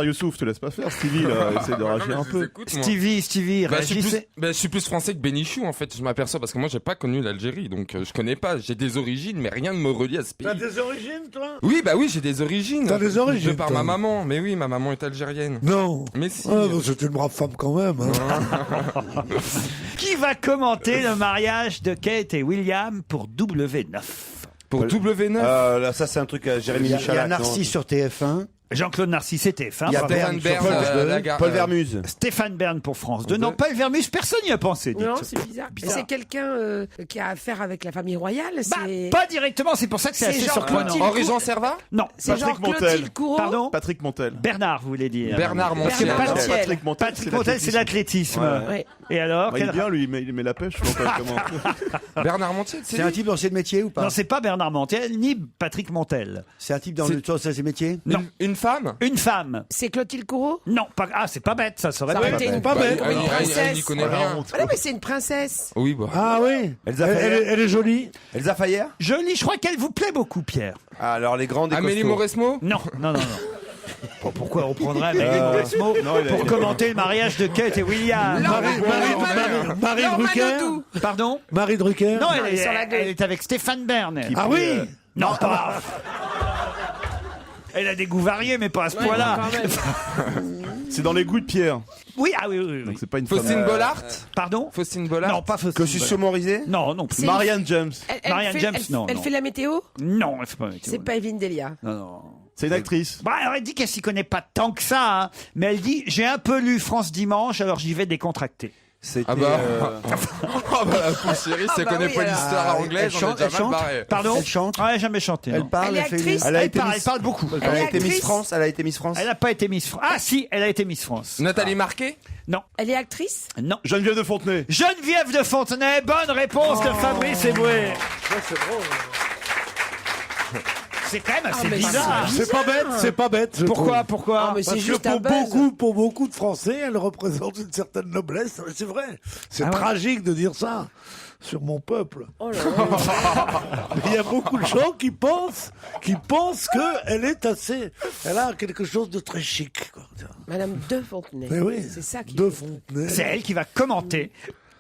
Stevie, là, essaie de rager un peu. Stevie, réagissez. Je suis plus français que Bénichou, en fait, je m'aperçois, parce que moi, j'ai pas connu l'Algérie, donc je connais pas. J'ai des origines, mais rien ne me relie à ce pays. T'as des origines, toi? Oui, j'ai des origines. T'as des origines, De par ma maman, mais oui, ma maman est algérienne. Non. Mais si. C'est une brave femme quand même. Hein. Qui va commenter le mariage de Kate et William pour W9? Pour W9 Là, ça, c'est un truc à Jérémy Il y a Michalak. Narcisse sur TF1. Jean-Claude Narcisse et TF1. Il y a Stéphane Bern, Paul Vermuse. Stéphane Bern pour France 2. Non, Paul Vermuse, personne n'y a pensé. Dites. Non, c'est bizarre. C'est quelqu'un qui a affaire avec la famille royale. C'est Pas directement, c'est pour ça que c'est assez surprenant. Henri-Jean Servat? Non. c'est genre Clotilde Courreau. Pardon? Patrick Montel. Bernard, vous voulez dire. Bernard Montiel. Patrick Montel, Patrick Montel, c'est l'athlétisme. Ouais. Et alors? Il est bien, lui, il met la pêche. Je vois pas comment. Bernard Montiel, C'est un type dans ses métiers ou pas? Non, c'est pas Bernard Montel, ni Patrick Montel. C'est un type dans ses métiers? Non. Une femme? Une femme. C'est Clotilde Courreau. Non, c'est pas bête, ça serait Ça aurait été une pas bête. princesse. Il n'y connaît rien. Ah non, mais c'est une princesse. Oui, bah. Ah oui. Elle est jolie. Elsa Fayer. Jolie, je crois qu'elle vous plaît beaucoup, Pierre. Ah, alors les grandes et Amélie costauds. Mauresmo? Non. Pourquoi on prendrait Amélie Mauresmo pour commenter le mariage de Kate et William? Marie Drucker. Pardon? Marie Drucker. Non, elle est avec Stéphane Bern. Ah oui. Non, pas. Elle a des goûts variés, mais pas à ce point-là. C'est dans les goûts de Pierre. Oui. Donc c'est pas une Faustine Bollard? Pardon? Faustine Bollard? Non, pas Faustine. Cossus Morizet. Non plus. Marianne James. Elle fait la météo. Non, elle fait pas la météo. C'est pas Evelyne Delia. Non. C'est une actrice. Bah, alors elle dit qu'elle s'y connaît pas tant que ça, hein, mais elle dit j'ai un peu lu France Dimanche, alors j'y vais décontracter. Ah bah, la pauvre chérie, si elle connaît pas l'histoire anglaise, on est déjà mal barré. Pardon? Elle chante. Ouais, jamais chanté. Elle non. parle. Elle est fait actrice. Elle parle beaucoup. Elle a été Miss France. Elle a été Miss France. Elle n'a pas été Miss France. Ah si, elle a été Miss France. Nathalie Marquet? Non. Elle est actrice? Non. Geneviève de Fontenay. Geneviève de Fontenay, bonne réponse de Fabrice Eboué. C'est quand même assez mais bizarre. C'est pas bête, c'est pas bête. je Pourquoi? trouve. Pourquoi? mais c'est Parce que juste un pour beaucoup de Français, elle représente une certaine noblesse. C'est vrai. C'est Ah ouais. tragique de dire ça sur mon peuple. Oh là là. Mais il y a beaucoup de gens qui pensent qu'elle est assez. Elle a quelque chose de très chic. Quoi. Madame de Fontenay. Mais oui. C'est ça qui. De Fontenay. C'est elle qui va commenter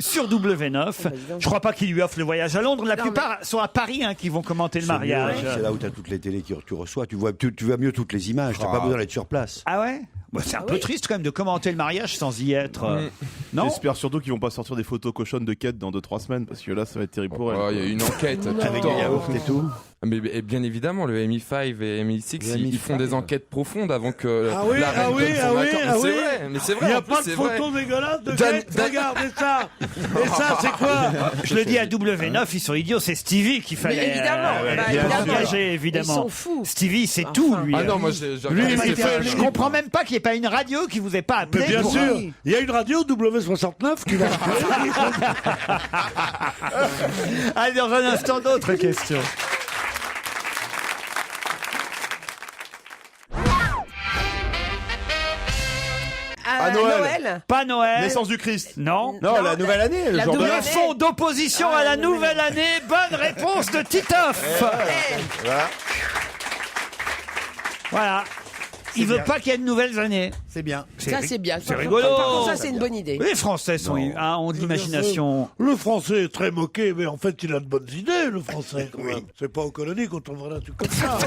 sur W9. Je crois pas qu'il lui offre le voyage à Londres. La plupart sont à Paris qui vont commenter le mariage. C'est là où tu as toutes les télés que tu reçois. Tu vois mieux toutes les images. Tu n'as pas besoin d'être sur place. Ah ouais? Bah, c'est un peu triste quand même de commenter le mariage sans y être. Non? J'espère surtout qu'ils vont pas sortir des photos cochonnes de Kate dans 2-3 semaines parce que là ça va être terrible pour elle. Il y a une enquête. Avec des yaourts et tout. Mais bien évidemment, le MI5 et MI6, ils font des enquêtes profondes avant que Ah oui, la reine donne son accord. C'est vrai, mais c'est vrai. Il n'y a en plus, pas de c'est photo vrai. dégueulasse de Dan- Kate. Regardez ça. Et ça, c'est quoi? Je le dis à W9, ils sont idiots. C'est Stevie qu'il fallait Mais évidemment, évidemment. engager, évidemment. Ils sont fous. Stevie, c'est tout, lui. Ah non, moi j'ai Lui, regardé il ces fait- films. je comprends même pas qu'il n'y ait pas une radio qui vous ait pas appelé. Mais bien pour- sûr, il y a une radio W69 qui l'a Allez, dans un instant, d'autres questions. À Noël. Pas Noël. Naissance du Christ. Non. Non, la nouvelle année. la Le jour de nouvelle Le fond d'opposition à la nouvelle année. Bonne réponse de Titoff. Voilà. Voilà. Il veut pas qu'il y ait de nouvelles années. C'est bien. Ça, c'est bien. C'est rigolo. Par contre, ça, c'est une bonne idée. Les Français ont de l'imagination. Le français est très moqué, mais en fait, il a de bonnes idées, le français, quand même. C'est pas aux colonies qu'on trouvera un truc comme ça.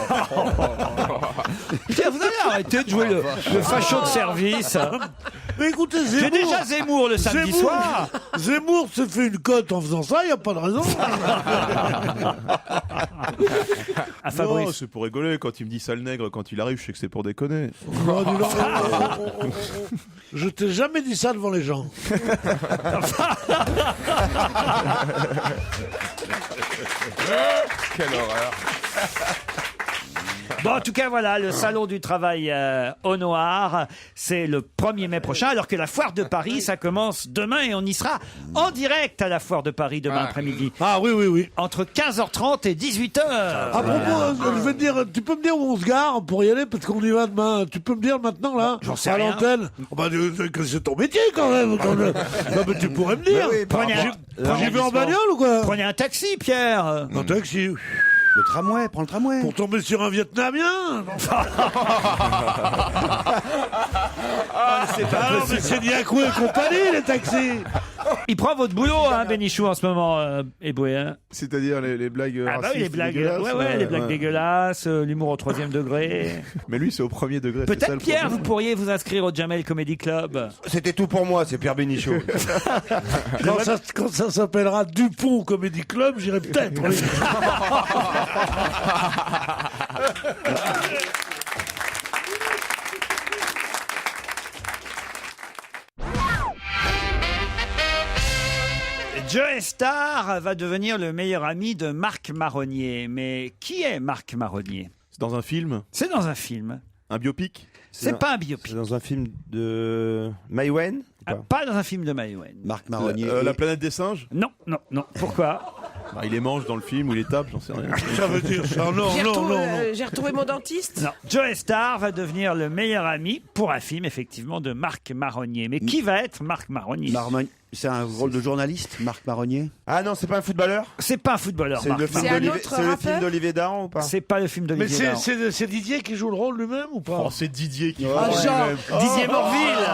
Tiens, vous allez arrêter de jouer le facho de service. Mais écoutez, J'ai Zemmour... déjà Zemmour le samedi soir. Zemmour se fait une cote en faisant ça, il n'y a pas de raison. À Fabrice. Non, c'est pour rigoler. Quand il me dit sale nègre, quand il arrive, je sais que c'est pour déconner. Non, dis donc, je t'ai jamais dit ça devant les gens. Quelle horreur. Bon, en tout cas, voilà, le salon du travail au noir, c'est le 1er mai prochain, alors que la foire de Paris, ça commence demain et on y sera en direct à la foire de Paris demain après-midi. Ah oui, oui, oui. Entre 15h30 et 18h. À propos, je vais te dire, tu peux me dire où on se gare pour y aller parce qu'on y va demain. Tu peux me dire maintenant là, J'en sais à rien. l'antenne. Oh, bah, que c'est ton métier quand même. Non, mais tu pourrais me dire. J'y vais en bagnole ou quoi? Prenez un taxi, Pierre. Un taxi. Le tramway, prends le tramway. Pour tomber sur un Vietnamien. Alors, mais c'est Diakou et compagnie, les taxis. Il prend votre boulot, Bénichou, en ce moment, Eboué. Hein. C'est-à-dire les blagues Ah bah oui, les blagues, dégueulasses, les blagues dégueulasses, l'humour au 3e degré. Mais lui, c'est au 1er degré. c'est ça, Peut-être, le Pierre, problème. vous pourriez vous inscrire au Jamel Comedy Club. C'était tout pour moi, c'est Pierre Bénichou. Quand ça s'appellera Dupont Comedy Club, j'irai peut-être. Oui. Joe Star va devenir le meilleur ami de Marc Marronnier. Mais qui est Marc Marronnier? C'est dans un film? C'est dans un film. Un biopic? C'est pas un biopic. C'est dans un film de Maïwen? Pas dans un film de Maïwen. Marc Marronnier. La planète des singes? Non, non, non. Pourquoi? Bah, il les mange dans le film ou il les tape, j'en sais rien. Ça veut dire ça. Non, J'ai retrouvé mon dentiste. Non. Joe Star va devenir le meilleur ami pour un film, effectivement, de Marc Marronnier. Mais qui va être Marc Marronnier? C'est un rôle de journaliste, Marc Marronnier? Ah non, c'est pas un footballeur? C'est pas un footballeur, C'est Marc le film Marronnier. d'Olivier- c'est le film d'Olivier Dahan ou pas? C'est pas le film Mais d'Olivier Dahan. c'est Didier qui joue le rôle lui-même ou pas? Oh, c'est Didier qui Ah, joue Jean. lui-même. Didier Morville.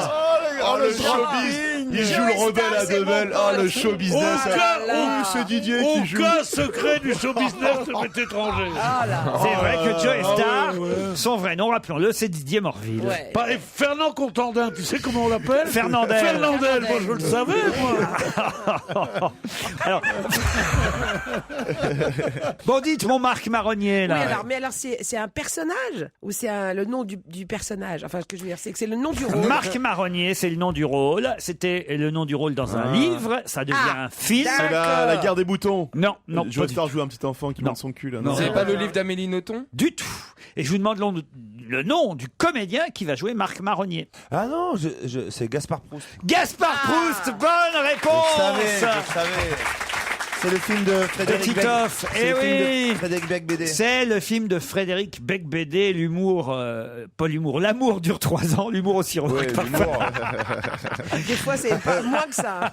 Oh, le showbiz. Il joue le rebelle à Devel. Oh, le show business. Oh, c'est Didier qui joue. Aucun secret du show business ne m'est étranger. C'est vrai que Joe Star, ouais. son vrai nom, rappelons-le, c'est Didier Morville. Ouais. Et Fernand Contandin, tu sais comment on l'appelle? Fernandel. Fernandel, moi je le savais, moi. Alors... bon, dites mon Marc Marronnier, Oui, là. mais alors c'est un personnage ou c'est le nom du personnage? Enfin, ce que je veux dire, c'est que c'est le nom du rôle. Marc Marronnier, c'est le nom du rôle. C'était trouver le nom du rôle dans un livre, ça devient un film. C'est la guerre des boutons. Non, non. Je vais te faire jouer un petit enfant qui monte son cul. Là. Non. C'est pas le livre d'Amélie Nothomb? Du tout. Et je vous demande le nom du comédien qui va jouer Marc Marronnier. Ah non, c'est Gaspard Proust. Gaspard Proust, bonne réponse. Je savais. C'est le film de Frédéric Titoff. Eh oui. Frédéric Becbédé. C'est le film de Frédéric Becbédé, l'humour, pas l'humour, l'amour dure 3 ans, l'humour aussi remarque parfois. Des fois, c'est pas moins que ça.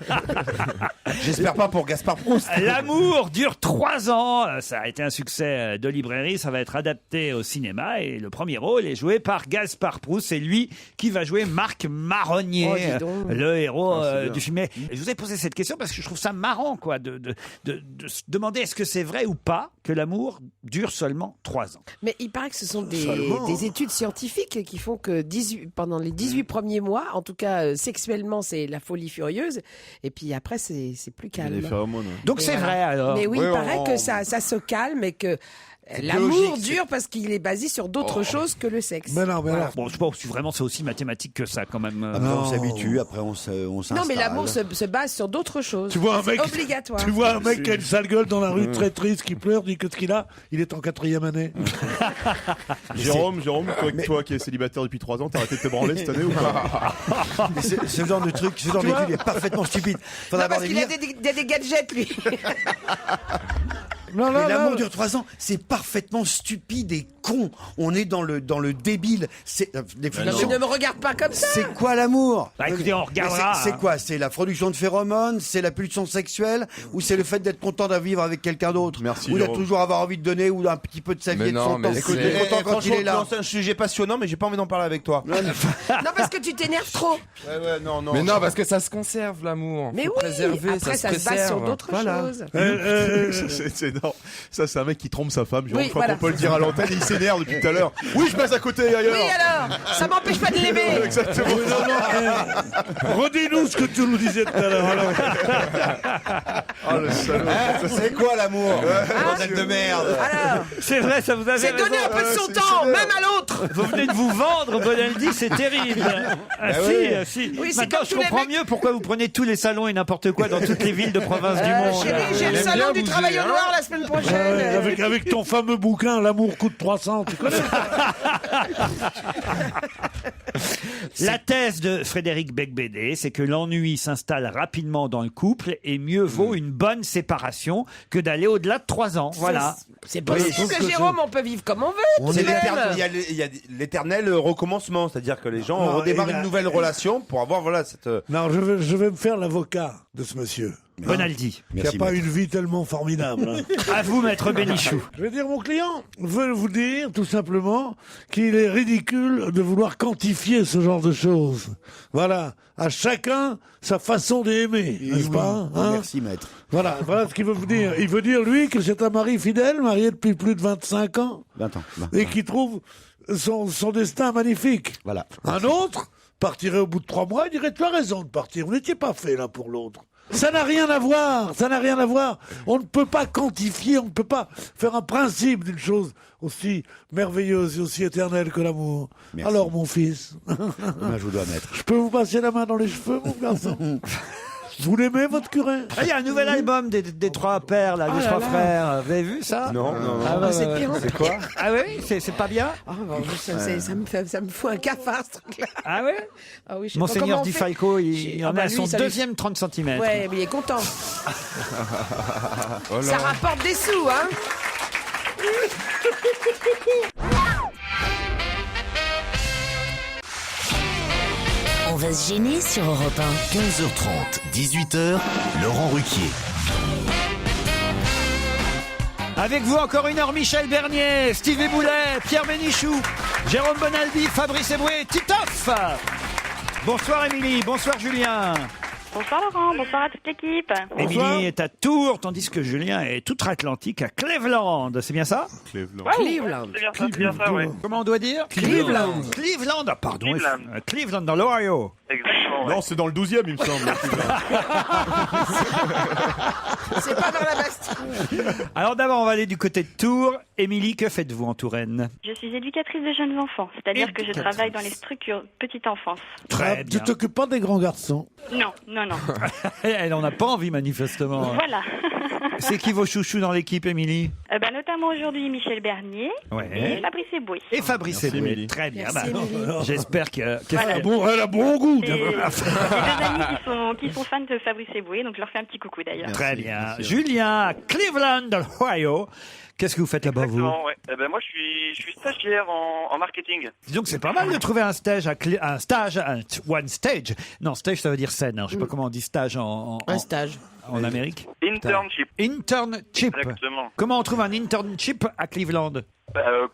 J'espère pas pour Gaspard Proust. L'amour dure 3 ans. Ça a été un succès de librairie. Ça va être adapté au cinéma. Et le premier rôle est joué par Gaspard Proust. C'est lui qui va jouer Marc Marronnier, le héros du film. Et je vous ai posé cette question parce que je trouve ça marrant, quoi, de se demander est-ce que c'est vrai ou pas que l'amour dure seulement 3 ans. Mais il paraît que ce sont des études scientifiques qui font que pendant les 18 premiers mois, en tout cas sexuellement, c'est la folie furieuse. Et puis après, c'est plus calme. Donc c'est vrai alors. Mais oui, il paraît que ça se calme et que l'amour dure parce qu'il est basé sur d'autres choses que le sexe. Mais non, mais alors. Bon, je pense que vraiment c'est aussi mathématique que ça quand même. Après, on s'habitue, après, on s'installe. Non, mais l'amour se base sur d'autres choses. Tu vois un mec, obligatoire. Tu vois un mec qui a une sale gueule dans la rue, très triste, qui pleure, dit que ce qu'il a, il est en 4e année. Jérôme, toi qui es célibataire depuis 3 ans, t'as arrêté de te branler cette année ou pas? Ce genre de truc, ce genre d'étude est parfaitement stupide. Non, parce qu'il a des gadgets, lui. Non, mais l'amour dure 3 ans, c'est parfaitement stupide et con. On est dans le débile. C'est Non, mais ne me regarde pas comme ça. C'est quoi l'amour? Bah écoutez, on regardera. C'est quoi? C'est la production de phéromones? C'est la pulsion sexuelle? Ou c'est le fait d'être content de vivre avec quelqu'un d'autre? Merci. Ou de toujours avoir envie de donner ou d'un petit peu de sa vie et de son temps? Écoute, content quand il est là. C'est un sujet passionnant, mais j'ai pas envie d'en parler avec toi. Non, parce que tu t'énerves trop. Non. Mais non, parce que ça se conserve l'amour. Mais faut oui. préserver, Après, ça se base sur d'autres choses. C'est énorme. Ça, c'est un mec qui trompe sa femme. Oui, je crois qu'on peut le dire à l'antenne. Il s'énerve depuis tout à l'heure. Oui, je passe à côté ailleurs. Oui, alors, ça m'empêche pas de l'aimer. Exactement. Redis-nous ce que tu nous disais tout à l'heure. Oh le salaud. C'est quoi l'amour? Bordel de merde. Alors, C'est vrai, ça vous avez c'est raison. donner un peu de son temps, même à l'autre. Vous venez de vous vendre, Bonaldi, c'est terrible. Ah si. Oui, c'est Maintenant, comme je tous les comprends mecs. mieux pourquoi vous prenez tous les salons et n'importe quoi dans toutes les villes de province du monde. Chérie, j'ai le salon du travail au noir la semaine prochaine. Avec ton fameux bouquin, L'amour coûte 300, tu connais? La thèse de Frédéric Becbédé, c'est que l'ennui s'installe rapidement dans le couple et mieux vaut une bonne séparation que d'aller au-delà de 3 ans. Voilà. C'est possible, Jérôme, on peut vivre comme on veut. Il y a l'éternel recommencement, c'est-à-dire que les gens redémarrent une nouvelle relation pour avoir cette. Non, je vais me faire l'avocat de ce monsieur. Bonaldi. Qui n'a pas une vie tellement formidable. Hein. À vous, maître Bénichou. Je vais dire, mon client veut vous dire, tout simplement, qu'il est ridicule de vouloir quantifier ce genre de choses. Voilà. À chacun sa façon d'aimer, n'est-ce pas? Hein? Merci, maître. Voilà ce qu'il veut vous dire. Il veut dire, lui, que c'est un mari fidèle, marié depuis plus de 25 ans. 20 ans. Et qui trouve son destin magnifique. Voilà. Un autre partirait au bout de 3 mois, il dirait, tu as raison de partir. Vous n'étiez pas fait l'un pour l'autre. Ça n'a rien à voir, On ne peut pas quantifier, on ne peut pas faire un principe d'une chose aussi merveilleuse et aussi éternelle que l'amour. Merci. Alors, mon fils, Je vous dois mettre. je peux vous passer la main dans les cheveux, mon garçon? Vous l'aimez, votre curé? Il y a un nouvel album des 3 pères, là, des 3 frères. Vous avez vu ça? Non. C'est pire. C'est quoi? Ah oui? C'est pas bien? Ça me fout un cafard, ce truc-là. Ah ouais? Ah oui, je sais pas Monseigneur comment on Di fait. Falco, il en est à lui, son ça lui- deuxième 30 cm. Ouais, mais il est content. Ça rapporte des sous, hein. On va se gêner sur Europe 1. 15h30, 18h, Laurent Ruquier. Avec vous encore 1 heure, Michel Bernier, Stevie Boulet, Pierre Bénichou, Jérôme Bonaldi, Fabrice Eboué, Titoff. Bonsoir Émilie, bonsoir Julien. Bonsoir Laurent, bonsoir à toute l'équipe. Émilie est à Tours, tandis que Julien est outre-Atlantique à Cleveland. C'est bien ça? Cleveland. Cleveland. C'est bien ça, ouais. Comment on doit dire? Cleveland. Cleveland, ah, pardon. Cleveland. Cleveland dans l'Ohio. Exactement. Non, c'est dans le 12e, il me semble. C'est pas dans la Bastille. Alors d'abord, on va aller du côté de Tours. Émilie, que faites-vous en Touraine? Je suis éducatrice de jeunes enfants, c'est-à-dire que je travaille dans les structures petite enfance. Très Tu t'occupes pas des grands garçons? Non, non, non. Elle n'en a pas envie, manifestement. Voilà. C'est qui vos chouchous dans l'équipe, Émilie? Notamment aujourd'hui Michel Bernier et Fabrice Eboué. Et Fabrice Eboué. Très bien. Merci, Émilie. J'espère que... Voilà. Elle a bon goût. J'ai deux amis qui sont fans de Fabrice Eboué, donc je leur fais un petit coucou d'ailleurs. Très bien. Julien, Cleveland, Ohio. Qu'est-ce que vous faites là-bas, vous? Ouais. Moi, je suis stagiaire en marketing. Donc c'est pas mal de trouver un stage, one stage. Non, stage ça veut dire scène. Alors, je sais pas comment on dit stage Un stage. En Amérique. Internship. Internship. Exactement. Comment on trouve un internship à Cleveland?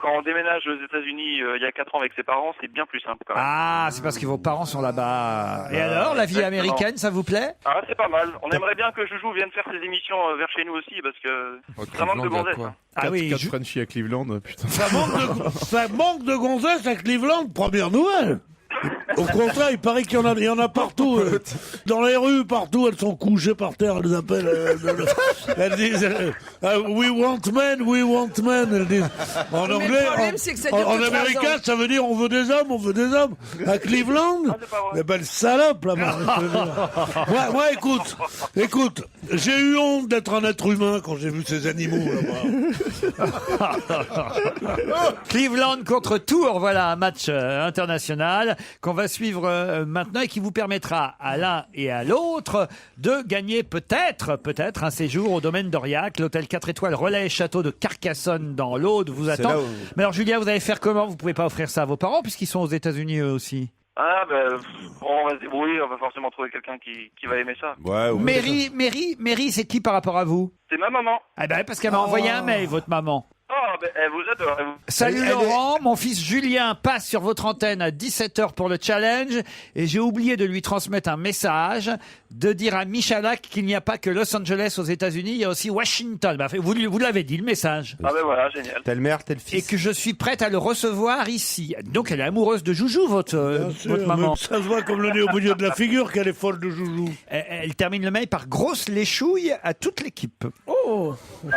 Quand on déménage aux États-Unis il y a 4 ans avec ses parents, c'est bien plus simple quand même. Ah, c'est parce que vos parents sont là-bas. Et alors, la vie Exactement. américaine, ça vous plaît? Ah, c'est pas mal. On aimerait bien que Joujou vienne faire ses émissions vers chez nous aussi parce que ça manque de gonzesses. Hein. Ah oui, 4 Frenchies à Cleveland, putain. Ça manque de gonzesses à Cleveland, première nouvelle. Au contraire, il paraît qu'il y en a partout. Dans les rues, partout, elles sont couchées par terre, elles appellent. Elles disent We want men, we want men. Elles disent. En Mais anglais, le problème, c'est que ça dure en que 3 américain, ans. ça veut dire on veut des hommes, on veut des hommes. À Cleveland, les belles salopes là-bas. Moi, écoute, j'ai eu honte d'être un être humain quand j'ai vu ces animaux là-bas. Cleveland contre Tours, voilà un match international qu'on va suivre maintenant et qui vous permettra à l'un et à l'autre de gagner peut-être un séjour au domaine d'Aurillac. L'hôtel 4 étoiles Relais Château de Carcassonne dans l'Aude vous attend. là où- Mais alors Julien, vous allez faire comment? Vous pouvez pas offrir ça à vos parents puisqu'ils sont aux États-Unis eux aussi. Ah, on va se débrouiller, on va forcément trouver quelqu'un qui va aimer ça. Mary, c'est qui par rapport à vous? C'est ma maman. Ah ben parce qu'elle m'a envoyé un mail, votre maman. Oh, elle vous adore. Salut Laurent, mon fils Julien passe sur votre antenne à 17h pour le challenge et j'ai oublié de lui transmettre un message, de dire à Michalak qu'il n'y a pas que Los Angeles aux États-Unis, il y a aussi Washington. Bah, vous l'avez dit le message. Ah ben voilà, génial. Telle mère, tel fils. Et que je suis prête à le recevoir ici. Donc elle est amoureuse de Joujou, votre maman. Ça se voit comme le nez au milieu de la figure qu'elle est folle de Joujou. Elle termine le mail par grosse léchouille à toute l'équipe. Oh. Elle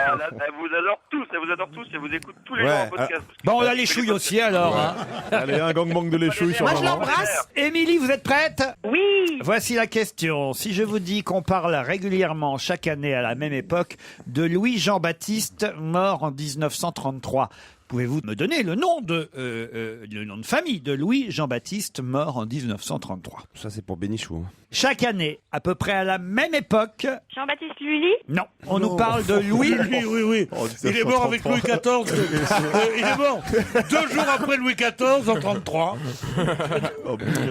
vous adore tous, elle vous écoute tous les jours en podcast. Bon, on a les chouilles aussi alors. Hein. Allez, un gangbang de l'échouille sur Moi, je maman. l'embrasse. Émilie, vous êtes prête? Oui. Voici la question. Si je vous dis qu'on parle régulièrement chaque année à la même époque de Louis-Jean-Baptiste, mort en 1933, pouvez-vous me donner le nom de famille de Louis-Jean-Baptiste, mort en 1933? Ça, c'est pour Bénichou. Hein. Chaque année, à peu près à la même époque. Jean-Baptiste Lully. Non, on nous parle de Louis. Oui. Il est mort avec Louis XIV. Il est mort 2 jours après Louis XIV en 33.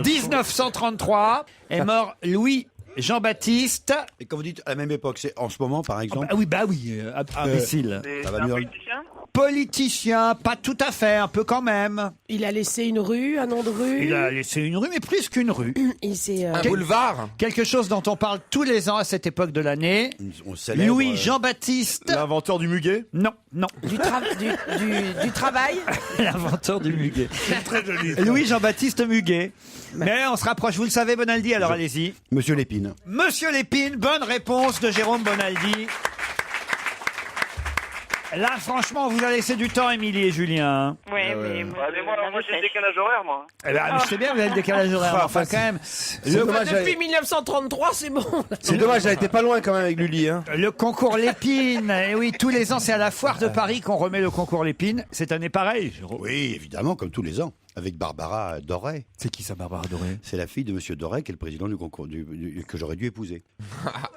1933 est mort Louis Jean-Baptiste. Et quand vous dites à la même époque, c'est en ce moment, par exemple? Ah oui, imbécile. C'est Ça va un mieux. politicien. Politicien, pas tout à fait, un peu quand même. Il a laissé une rue, un nom de rue. Il a laissé une rue, mais plus qu'une rue. Il s'est, Un boulevard. Quelque chose dont on parle tous les ans à cette époque de l'année. On célèbre, Louis Jean-Baptiste. L'inventeur du muguet? Non. du travail. L'inventeur du muguet. Très joli. Louis Jean-Baptiste Muguet. Mais on se rapproche, vous le savez, Bonaldi, alors allez-y. Monsieur Lépine. Monsieur Lépine, bonne réponse de Jérôme Bonaldi. Là, franchement, on vous a laissé du temps, Émilie et Julien. Oui, mais Moi, j'ai le décalage horaire, moi. Eh ben, c'est bien, vous avez le décalage horaire. Enfin, quand même. Depuis 1933, c'est bon. C'est dommage, elle était pas loin quand même avec Lully. Hein. Le concours Lépine. Et oui, tous les ans, c'est à la Foire de Paris qu'on remet le concours Lépine. Cette année, pareil. Oui, évidemment, comme tous les ans. Avec Barbara Doré. C'est qui ça, Barbara Doré? C'est la fille de Monsieur Doré, qui est le président du concours que j'aurais dû épouser.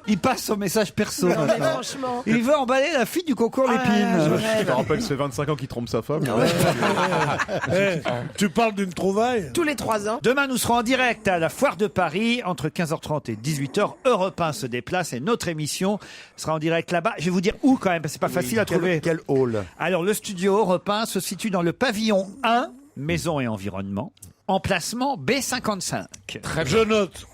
Il passe son message perso. Non, mais maintenant. franchement. Il veut emballer la fille du concours Lépine. Je te rappelle, ça fait 25 ans qu'il trompe sa femme. Tu parles d'une trouvaille? Tous les 3 ans. Demain, nous serons en direct à la Foire de Paris entre 15h30 et 18h. Europe 1 se déplace et notre émission sera en direct là-bas. Je vais vous dire où quand même, parce que c'est pas facile à trouver. Quel hall? Alors, le studio Europe 1 se situe dans le pavillon 1, Maison et Environnement, emplacement B55. Je note.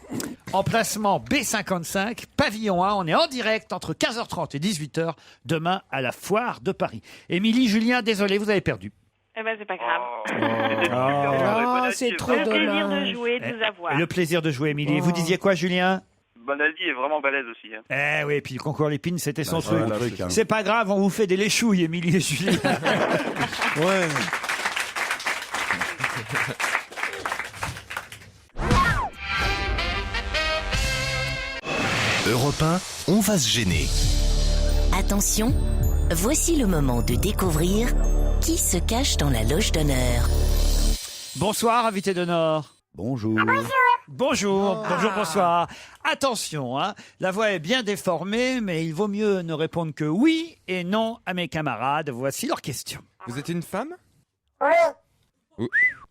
Emplacement B55, pavillon 1. On est en direct entre 15h30 et 18h demain à la Foire de Paris. Émilie, Julien, désolé, vous avez perdu. Eh ben, c'est pas grave. Oh, c'est trop Le plaisir dommage. de jouer, de vous avoir. Le plaisir de jouer, Émilie. Et vous disiez quoi, Julien? Bonaldi est vraiment balèze aussi. Hein. Eh oui, et puis le concours Lépine, c'était son truc. voilà, truc, hein. C'est pas grave, on vous fait des léchouilles, Émilie et Julie. Ouais. Europe 1, on va se gêner. Attention, voici le moment de découvrir qui se cache dans la loge d'honneur. Bonsoir, invité d'honneur. Bonjour. Bonjour, bonsoir. Attention, hein, la voix est bien déformée, mais il vaut mieux ne répondre que oui et non à mes camarades. Voici leur question. Vous êtes une femme?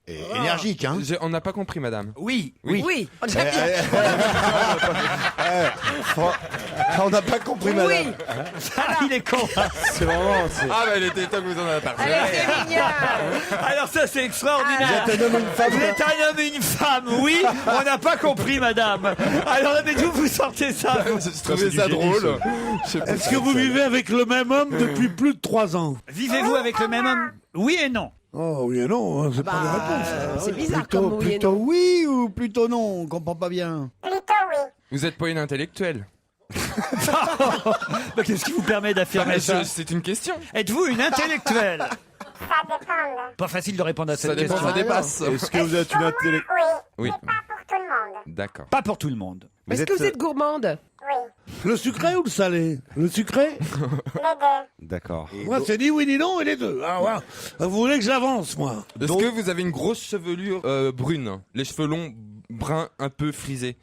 Et énergique, hein. On n'a pas compris, madame. Oui. On a bien. On n'a pas compris, madame. Oui. Il est con. C'est vraiment. Ah bah il était temps que vous en avez parlé. Elle était mignonne. Alors ça, c'est extraordinaire. Vous êtes un homme ou une femme? Vous êtes un homme et une femme, oui. On n'a pas compris, madame. Alors, mais d'où vous sortez ça? Je trouvais ça drôle. Est-ce que vous vivez avec le même homme depuis plus de 3 ans? Vivez-vous avec le même homme? Oui et non. Oh oui et non, hein, c'est pas la réponse. C'est bizarre comme oui et Plutôt non. oui ou plutôt non? On comprend pas bien. Vous êtes pas une intellectuelle. Mais qu'est-ce qui vous permet d'affirmer ça? C'est une question. Êtes-vous une intellectuelle? Pas facile de répondre à cette Ça dépend, question. ça dépasse. Est-ce que vous êtes une intellectuelle? Oui. D'accord. Pas pour tout le monde. Est-ce que vous êtes gourmande? Le sucré ou le salé? Le sucré? D'accord. Moi, c'est ni oui ni non et les deux. Ah, ouais. Vous voulez que j'avance, moi? Est-ce que vous avez une grosse chevelure brune, les cheveux longs, bruns, un peu frisés?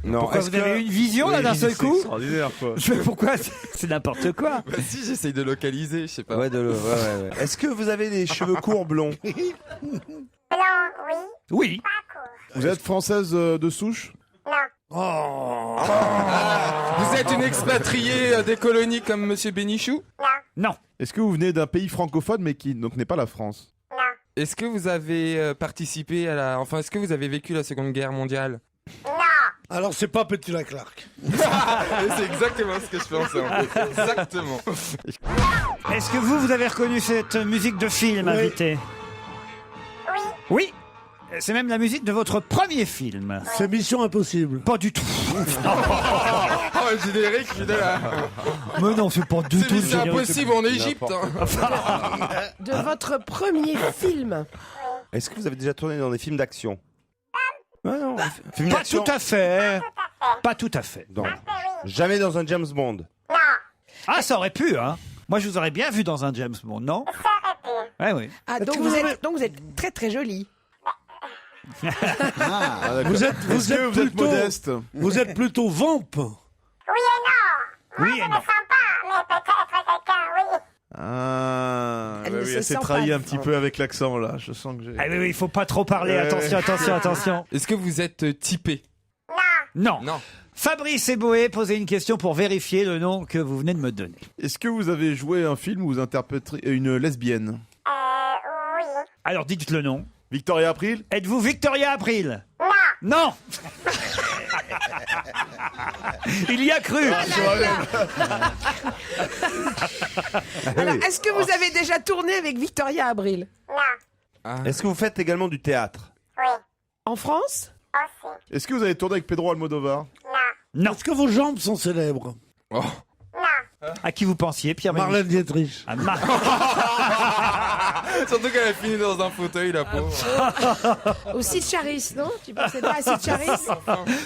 Non. Pourquoi Est-ce vous avez que- eu une vision là d'un seul coup? Extraordinaire, quoi. Pourquoi? C'est n'importe quoi. Bah si, j'essaye de localiser, je sais pas. Ouais, ouais. Est-ce que vous avez des cheveux courts blonds? Oui. Vous êtes française de souche? Oh. Vous êtes une expatriée des colonies comme Monsieur Bénichou? Non. Est-ce que vous venez d'un pays francophone mais qui donc n'est pas la France? Est-ce que vous avez participé à la... Enfin, est-ce que vous avez vécu la Seconde Guerre mondiale? Alors, c'est pas Petit la Clark. C'est exactement ce que je pensais en fait. Exactement. Est-ce que vous avez reconnu cette musique de film, Oui. invité? Oui. C'est même la musique de votre premier film. C'est Mission Impossible. Pas du tout. Oh, le générique, je suis là. Mais non, c'est pas du tout. C'est impossible en Égypte. De votre premier film? Est-ce que vous avez déjà tourné dans des films d'action? Non. Film Pas d'action? tout à fait. Pas tout à fait. Non. Jamais dans un James Bond. Ah, ça aurait pu, hein. Moi, je vous aurais bien vu dans un James Bond, non? Ouais, oui. Ah, Est-ce donc que vous, vous êtes, avez- donc vous êtes très très jolie. Vous êtes Est-ce que vous êtes plutôt, modeste? vous êtes plutôt vamp. Oui et non. Ah, Elle ouais, ne oui, se elle s'est sent trahie pas. un petit peu avec l'accent là. Je sens que j'ai. Ah oui, oui, il faut pas trop parler. Attention, attention, attention. Est-ce que vous êtes typé? Non. Non. Fabrice Eboué posait une question pour vérifier le nom que vous venez de me donner. Est-ce que vous avez joué un film où vous interprétez une lesbienne? Alors, dites le nom. Victoria April? Êtes-vous Victoria April? Non. Il y a cru. Alors, est-ce que vous avez déjà tourné avec Victoria Abril? Est-ce que vous faites également du théâtre? En France? Est-ce que vous avez tourné avec Pedro Almodovar? Non. Est-ce que vos jambes sont célèbres? Oh. À qui vous pensiez, Pierre Bénichou? Marlène Dietrich. Ah, Surtout qu'elle a fini dans un fauteuil, la pauvre. Au Sid Charis, non? Tu pensais pas à Sid Charis?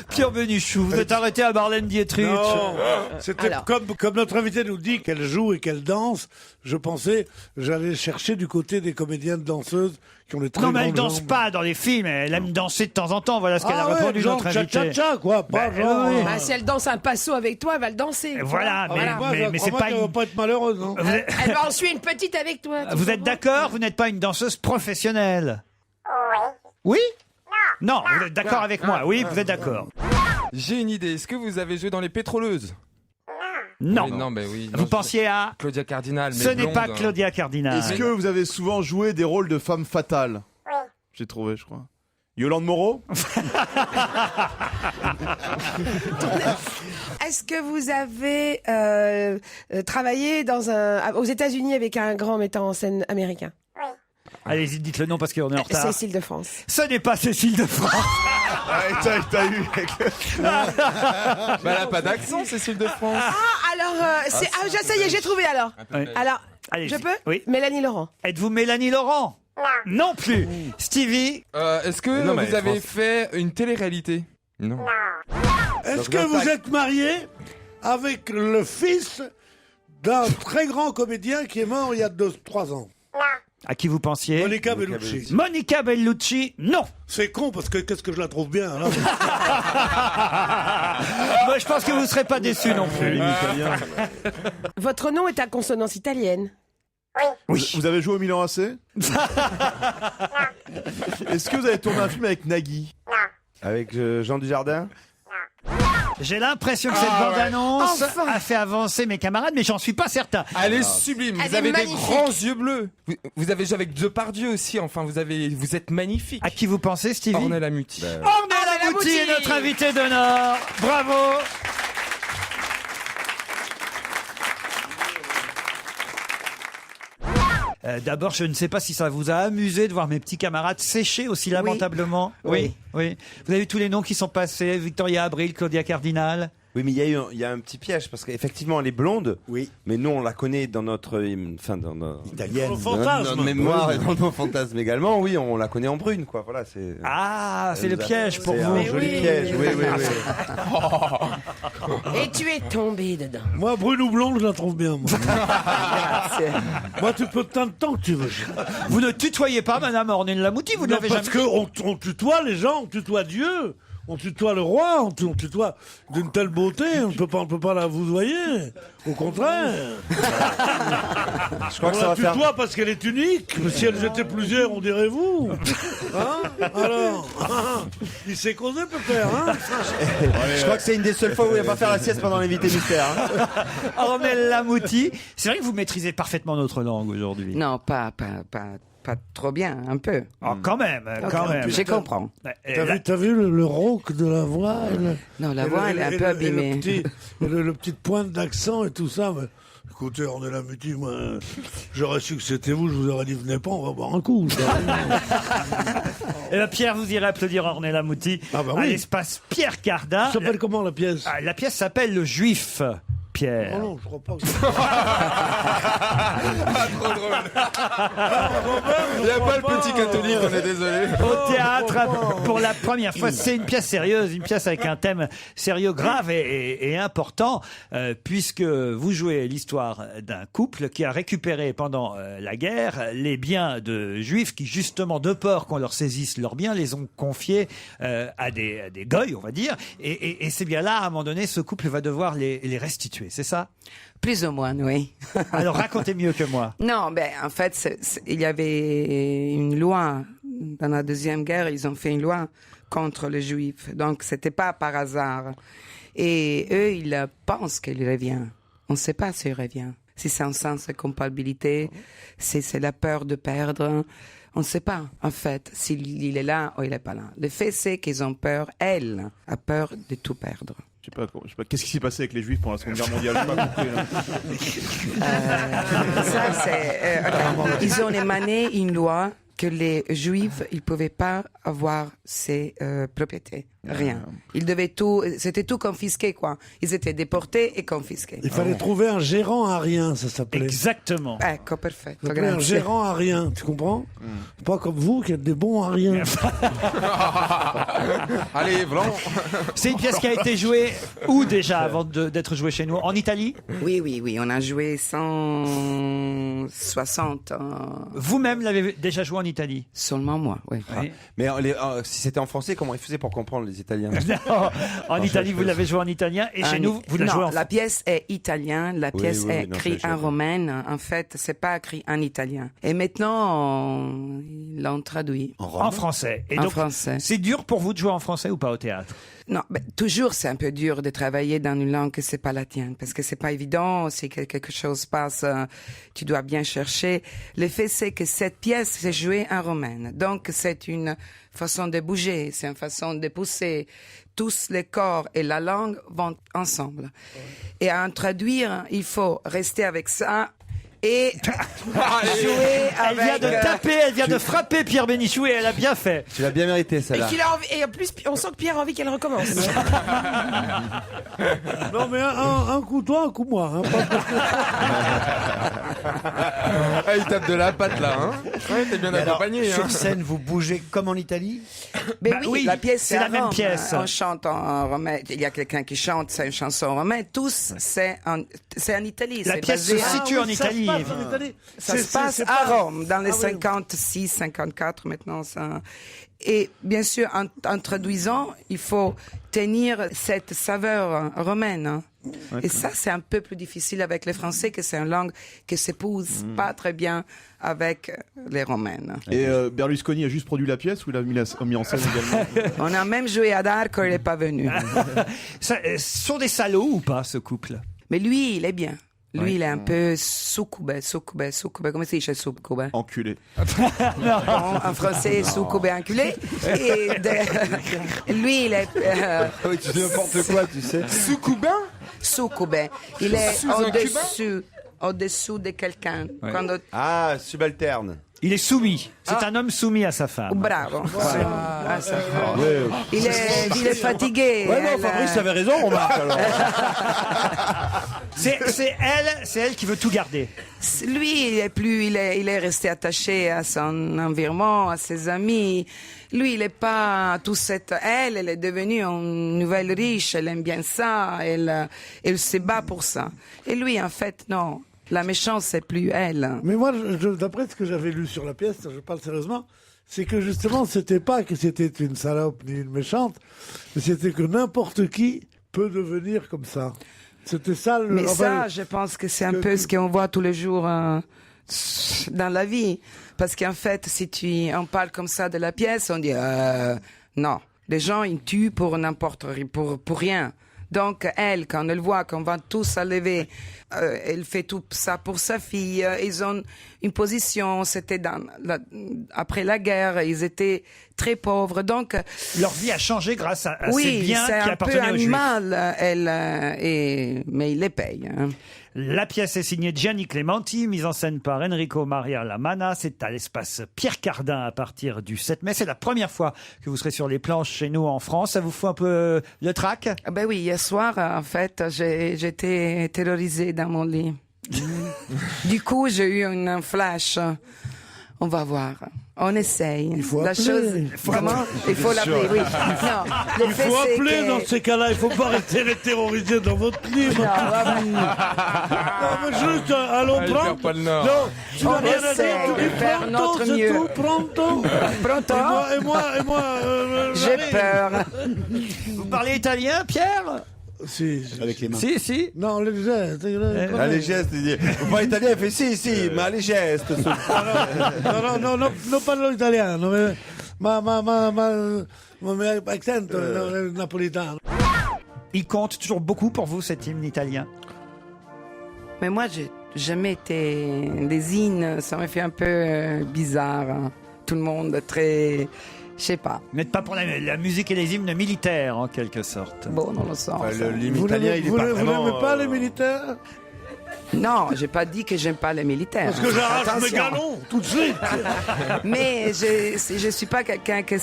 Pierre Bénichou, vous êtes arrêté à Marlène Dietrich. Non, c'était Alors. comme notre invité nous dit qu'elle joue et qu'elle danse. Je pensais, j'allais chercher du côté des comédiennes danseuses qui ont les très Non, mais elle grandes danse jambes. pas dans les films. Elle aime danser de temps en temps. Voilà ce qu'elle a Ah ouais, répondu, genre notre invité. cha-cha-cha, quoi. Pas Ben, genre. oui. Bah, si elle danse un passo avec toi, elle va le danser. tu Voilà, vois. mais- Voilà. mais c'est pas Elle une- va pas être malheureuse, non? Vous êtes, Elle va en suivre une petite avec toi. tu vous êtes comprends? d'accord? Vous n'êtes pas une danseuse professionnelle? Oui. Non, vous êtes d'accord avec moi? Oui, vous êtes d'accord. J'ai une idée. Est-ce que vous avez joué dans Les Pétroleuses? Non. Oui, non, mais oui. Vous pensiez à... Claudia Cardinal, mais Ce n'est blonde, pas hein. Claudia Cardinal. Est-ce que vous avez souvent joué des rôles de femmes fatales? J'ai trouvé, je crois. Yolande Moreau? Est-ce que vous avez travaillé aux États-Unis avec un grand metteur en scène américain? Allez-y, dites le nom parce qu'on est en retard. Cécile de France. Ce n'est pas Cécile de France. T'as eu. Bah, elle a pas d'accent, Cécile de France. Ah, alors, ça y est, j'ai trouvé alors. Alors, Allez-y. je peux Oui. Mélanie Laurent. Êtes-vous Mélanie Laurent? Non plus. Stevie? Est-ce que Non, mais vous avez France- fait une télé-réalité? Non. Est-ce que vous êtes marié avec le fils d'un très grand comédien qui est mort il y a 3 ans? À qui vous pensiez? Monica Bellucci. Monica Bellucci, non. C'est con parce que qu'est-ce que je la trouve bien. Là. Moi, je pense que vous ne serez pas déçus non plus. Votre nom est à consonance italienne. Oui. Vous avez joué au Milan AC? Est-ce que vous avez tourné un film avec Nagui? Avec Jean Dujardin? J'ai l'impression que cette bande-annonce a fait avancer mes camarades, mais j'en suis pas certain. Elle est sublime. Elle Vous est avez des magnifique. grands yeux bleus. Vous avez joué avec Depardieu aussi. Enfin, vous êtes magnifique. À qui vous pensez, Stevie? Ornella Muti. Ornella Muti est notre invité d'honneur. Bravo. D'abord, je ne sais pas si ça vous a amusé de voir mes petits camarades sécher aussi lamentablement. Oui. Vous avez vu tous les noms qui sont passés. Victoria Abril, Claudia Cardinal. Oui, mais il y a un petit piège parce qu'effectivement, elle est blonde. Oui. Mais nous, on la connaît dans notre, dans notre Italienne. dans notre mémoire et dans nos fantasmes également. Oui, on la connaît en brune, quoi. Voilà, c'est. Ah, c'est le piège pour C'est vous. un joli piège. Oui. Et tu es tombé dedans. Moi, brune ou blonde, je la trouve bien. Moi, moi tu peux tant de temps que tu veux. Vous ne tutoyez pas Madame Ornella Muti, vous ne Non, l'avez parce jamais. qu'on tutoie les gens, on tutoie Dieu. On tutoie le roi, on tutoie d'une telle beauté, on peut pas la vouvoyer. Au contraire. Je crois que On ça la va faire. tutoie parce qu'elle est unique. Mais si elles étaient plusieurs, on dirait vous. Hein? Alors, il s'est causé peut-être. Hein? Je crois que c'est une des seules fois où il va pas faire la sieste pendant l'invité mystère. Hein. Ornella Muti, c'est vrai que vous maîtrisez parfaitement notre langue aujourd'hui. Non, pas trop bien, un peu. Oh, quand même. Je comprends. T'as vu le rauque de la voix Non, la voix, elle est un peu abîmée. Le petit pointe d'accent et tout ça. Mais, écoutez, Ornella Muti, moi, j'aurais su que c'était vous, je vous aurais dit, venez pas, on va boire un coup. Eh ben, Pierre, vous irez applaudir Ornella Muti Ah bah à oui. l'espace Pierre Cardin. Ça s'appelle comment la pièce? La pièce s'appelle Le Juif. Pierre. Oh non, je crois pas. Trop drôle. Il n'y a pas le petit catholique, on est désolé. Au théâtre, pour la première fois, c'est une pièce sérieuse, une pièce avec un thème sérieux, grave et important, puisque vous jouez l'histoire d'un couple qui a récupéré pendant la guerre les biens de juifs qui, justement, de peur qu'on leur saisisse leurs biens, les ont confiés à des goy, on va dire. Et ces biens-là, à un moment donné, ce couple va devoir les restituer. C'est ça? Plus ou moins, oui. Alors racontez mieux que moi. Non, en fait, il y avait une loi. Dans la Deuxième Guerre, ils ont fait une loi contre les Juifs. Donc, c'était pas par hasard. Et eux, ils pensent qu'il revient. On ne sait pas s'il revient. Si c'est un sens de culpabilité, si c'est la peur de perdre. On ne sait pas, en fait, s'il est là ou il n'est pas là. Le fait, c'est qu'ils ont peur, elle a peur de tout perdre. Je sais pas, qu'est-ce qui s'est passé avec les Juifs pendant la Seconde Guerre mondiale? J'ai pas compris, là. Ça, c'est... Ils ont émané une loi que les Juifs, ils pouvaient pas avoir ces propriétés. Rien. Ils devaient tout... C'était tout confisqué, quoi. Ils étaient déportés et confisqués. Il fallait trouver un gérant à rien, ça s'appelait. Exactement. Ecco, perfetto. Ça s'appelait un Grazie. gérant à rien, tu comprends? C'est pas comme vous qui êtes des bons à rien. Allez, Blanc. C'est une pièce qui a été jouée où déjà avant d'être jouée chez nous? En Italie? Oui. On a joué 160. Vous-même l'avez déjà joué en Italie? Seulement moi, oui. Oui. Mais si c'était en français, comment ils faisaient pour comprendre les Italiens? Non, en Italie, vous l'avez joué en italien et chez nous, vous la jouez en la pièce est italienne, la pièce est écrite en romain. romaine. En fait, c'est pas écrit en italien. Et maintenant, ils l'ont traduit. En français. Et En donc, français. c'est dur pour vous de jouer en français ou pas au théâtre? Non, toujours c'est un peu dur de travailler dans une langue que c'est pas la tienne, parce que c'est pas évident. Si quelque chose passe, tu dois bien chercher. Le fait c'est que cette pièce c'est jouée en romaine, donc c'est une façon de bouger, c'est une façon de pousser. Tous les corps et la langue vont ensemble. Et à en traduire, il faut rester avec ça et jouer Elle vient avec... de taper, elle vient de frapper Pierre Bénichou et elle a bien fait. Tu l'as bien mérité, Et, celle-là. et en plus, on sent que Pierre a envie qu'elle recommence. Non, mais un coup toi, un coup moi. Hein, Ah, il tape de la patte là, hein. Ouais, t'es bien Mais alors, accompagné. sur hein. scène, vous bougez comme en Italie? Mais Bah oui, oui, la pièce c'est la même pièce. On chante en romain. Il y a quelqu'un qui chante, c'est une chanson romaine. Tous, c'est en Italie. La c'est pièce se basé à- situe en Italie. Ça se passe à Rome, dans les 56, 54 maintenant. Ça. Et bien sûr, en traduisant, il faut tenir cette saveur romaine. Hein. Et ça, c'est un peu plus difficile avec les Français, que c'est une langue qui s'épouse pas très bien avec les Romaines. Et Berlusconi a juste produit la pièce ou il a mis en scène également? On a même joué à Darko, il n'est pas venu. Ça, sont des salauds ou pas, ce couple? Mais lui, il est bien. Lui, Ouais. il est un peu succube. Comment se dice succube? Enculé. En français, succube enculé. Et lui, il est... Oui, tu dis n'importe quoi, tu sais. Sous-cubain? Succube. Il est Sous un au-dessous de quelqu'un. Ouais. Quand- Ah, subalterne. Il est soumis. C'est un homme soumis à sa femme. Bravo. Ah, ça. Ouais. Il est fatigué. Ouais, non, Elle, Fabrice avait raison, remarque. alors. C'est elle qui veut tout garder. Lui, il est resté attaché à son environnement, à ses amis. Lui, il n'est pas tout cette... Elle est devenue une nouvelle riche, elle aime bien ça, elle se bat pour ça. Et lui, en fait, non. La méchante, c'est plus elle. Mais moi, d'après ce que j'avais lu sur la pièce, je parle sérieusement, c'est que justement, c'était pas que c'était une salope ni une méchante, mais c'était que n'importe qui peut devenir comme ça. C'était ça le... Mais enfin, ça, je pense que c'est un peu ce qu'on voit tous les jours dans la vie. Parce qu'en fait, si on parle comme ça de la pièce, on dit non. Les gens, ils tuent pour n'importe pour rien. Donc, elle, quand elle voit qu'on va tous se lever, elle fait tout ça pour sa fille. Ils ont une position, c'était après la guerre, ils étaient très pauvres. Donc, leur vie a changé grâce à oui, ces biens c'est qui un peu appartenaient aux Juifs. animal, mais il les paye. Hein. La pièce est signée Gianni Clementi, mise en scène par Enrico Maria Lamana. C'est à l'espace Pierre Cardin à partir du 7 mai. C'est la première fois que vous serez sur les planches chez nous en France. Ça vous fout un peu le trac? Ben oui, hier soir, en fait, j'étais terrorisée dans mon lit. Du coup, j'ai eu un flash. On va voir. On essaye. Il faut la appeler. chose. Comment? Il faut l'appeler, oui. Non, le il fait, faut c'est appeler que- dans ces cas-là, il faut pas rester les terroriser dans votre lit. Non, mais juste, allons Allez, prendre. perds pas le nord. Non, tu On n'as rien à essaie dire, tu de dis faire pronto, notre c'est mieux. tout, pronto. Pronto? Et moi, J'ai j'arrive. peur. Vous parlez italien, Pierre? Si. Avec les mains. Si. Non, les gestes. Ah, les gestes, il dit. Vous parlez italien, il fait si, mais les gestes. Non parlo italiano, ma accento napolitano. Il compte toujours beaucoup pour vous, cet hymne italien? Mais moi, j'ai jamais été des hymnes. Ça m'a fait un peu bizarre. Hein. Tout le monde très... Je sais pas. Vous n'êtes pas pour la musique et les hymnes militaires, en quelque sorte. Bon, on le sent. L'hymne Vous italien, il est pas vraiment. n'aimez pas les militaires? Non, j'ai pas dit que j'aime pas les militaires. Parce que j'arrache mes Attention. galons tout de suite. Mais je suis pas quelqu'un qui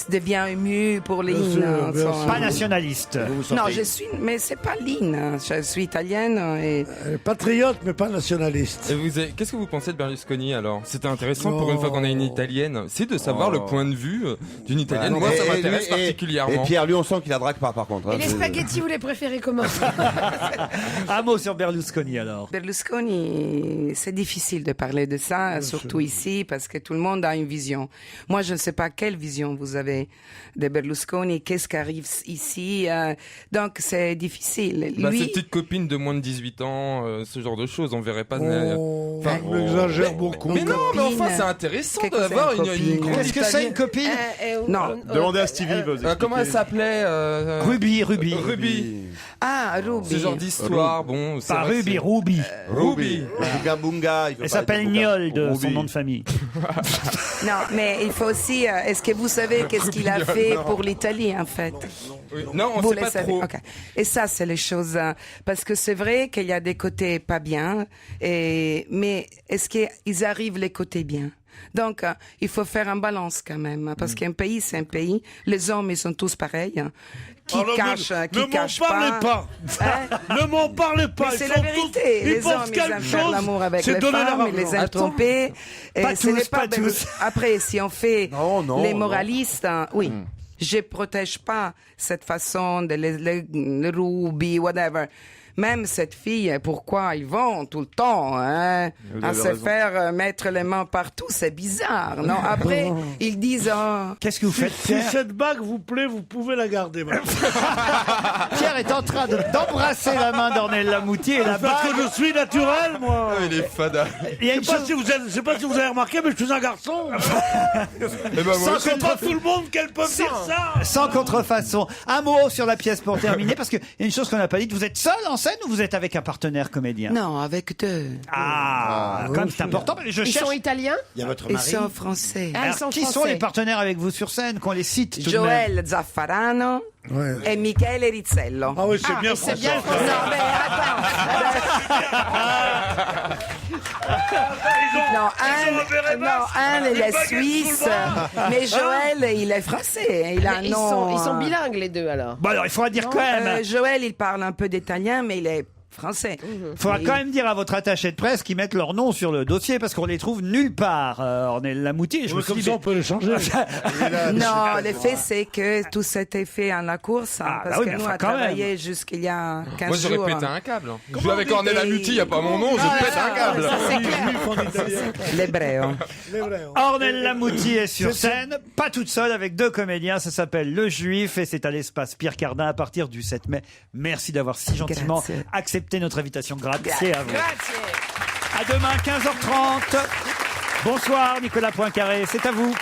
devient ému pour les hymnes. hein, bien ça. sûr. Pas nationaliste. Non, je suis, mais c'est pas l'hymne. hein. Je suis italienne et Patriote, mais pas nationaliste. Et qu'est-ce que vous pensez de Berlusconi alors? C'était intéressant pour une fois qu'on a une italienne. C'est de savoir le point de vue d'une italienne. Moi, ça m'intéresse particulièrement. Et Pierre, lui, on sent qu'il a drague par contre. Et hein. les spaghettis, vous les préférez comment? Un mot sur Berlusconi, alors. Berlusconi, c'est difficile de parler de ça, surtout ici, parce que tout le monde a une vision. Moi, je ne sais pas quelle vision vous avez de Berlusconi, qu'est-ce qui arrive ici. Donc, c'est difficile. Bah, Lui, ses petites copines de moins de 18 ans, ce genre de choses, on verrait pas. On exagère beaucoup. Mais non, mais Copine. enfin, c'est intéressant Qu'est-ce que d'avoir c'est une copine une grande Qu'est-ce que c'est une copine? non. Demandez à Stevie. il va vous Comment elle expliquer. s'appelait Ruby. Ruby. Ah, Ruby. Ce genre d'histoire, bon. c'est Pas vrai, Ruby, c'est- Ruby. Ruby. Bunga Bunga. Elle s'appelle Niol de son nom de famille. Non, mais il faut aussi. Est-ce que vous savez qu'est-ce qu'il a fait pour l'Italie, en fait? Non, on Vous sait le pas savez, trop. ok. Et ça, c'est les choses. Parce que c'est vrai qu'il y a des côtés pas bien, mais est-ce qu'ils arrivent les côtés bien? Donc, il faut faire un balance quand même, parce qu'un pays, c'est un pays. Les hommes, ils sont tous pareils. Qui cachent, qui cachent pas. Ne m'en parlez pas. Mais Ils c'est sont la vérité. tous- ils Les hommes, pensent ils quelque aiment faire chose, l'amour avec c'est les donner leur femmes, ils les argent. aiment tromper. Pas ce n'est tous, pas tous. Après, si on fait Non, les non. moralistes, oui. Je protège pas cette façon de les Ruby, whatever. Même cette fille, pourquoi ils vont tout le temps à se faire mettre les mains partout, c'est bizarre, non? Après, ils disent... Qu'est-ce que vous faites, Si Pierre? cette bague vous plaît, vous pouvez la garder. madame. Pierre est en train d'embrasser la main d'Ornella Moutier et la Parce bague. que je suis naturel, moi. Il est fada. Il y a Je une sais pas chose- je sais pas si vous avez remarqué, mais je suis un garçon. Eh ben, moi Sans aussi. C'est pas tout le monde qu'elle peut dire ça. Sans contrefaçon. Un mot sur la pièce pour terminer, parce qu'il y a une chose qu'on n'a pas dite. Vous êtes seul en scène ou vous êtes avec un partenaire comédien? Non, avec deux. Ah, quand même, c'est important. Je Ils cherche. sont italiens? Il y a votre Ils mari. sont français. Ah, ils Alors, sont qui sont français. les partenaires avec vous sur scène, qu'on les cite tout de même? Joël Zaffarano et Michele Rizzello. Ah oui, c'est bien C'est français. bien le français. Non, mais attends. Un, il est suisse, mais Joël, il est français. Il a un Mais nom. ils sont bilingues, les deux, alors. Bon, alors, il faudra dire quand même. Joël, il parle un peu d'italien, mais il est français. Il faudra quand même dire à votre attaché de presse qu'ils mettent leur nom sur le dossier parce qu'on les trouve nulle part. Ornella Moutier, je me suis Comme dit, ça, on peut les changer. Non, le fait, c'est que tout s'était fait à la course, Ah, parce bah oui, que mais nous, enfin, on a quand même. travaillé jusqu'il y a 15 Moi, jours. j'aurais pété un câble. Je Comment joue avec on dit- Ornella Muti, il n'y a pas mon nom, je pète un câble. Ça, c'est clair. En italien. L'hébreu. C'est vrai. Ornella Moutier est sur scène, pas toute seule, avec deux comédiens. Ça s'appelle Le Juif et c'est à l'espace Pierre Cardin à partir du 7 mai. Merci d'avoir si gentiment Grazie. accepté notre invitation. Grazie à vous. À demain, 15h30. Bonsoir, Nicolas Poincaré. C'est à vous.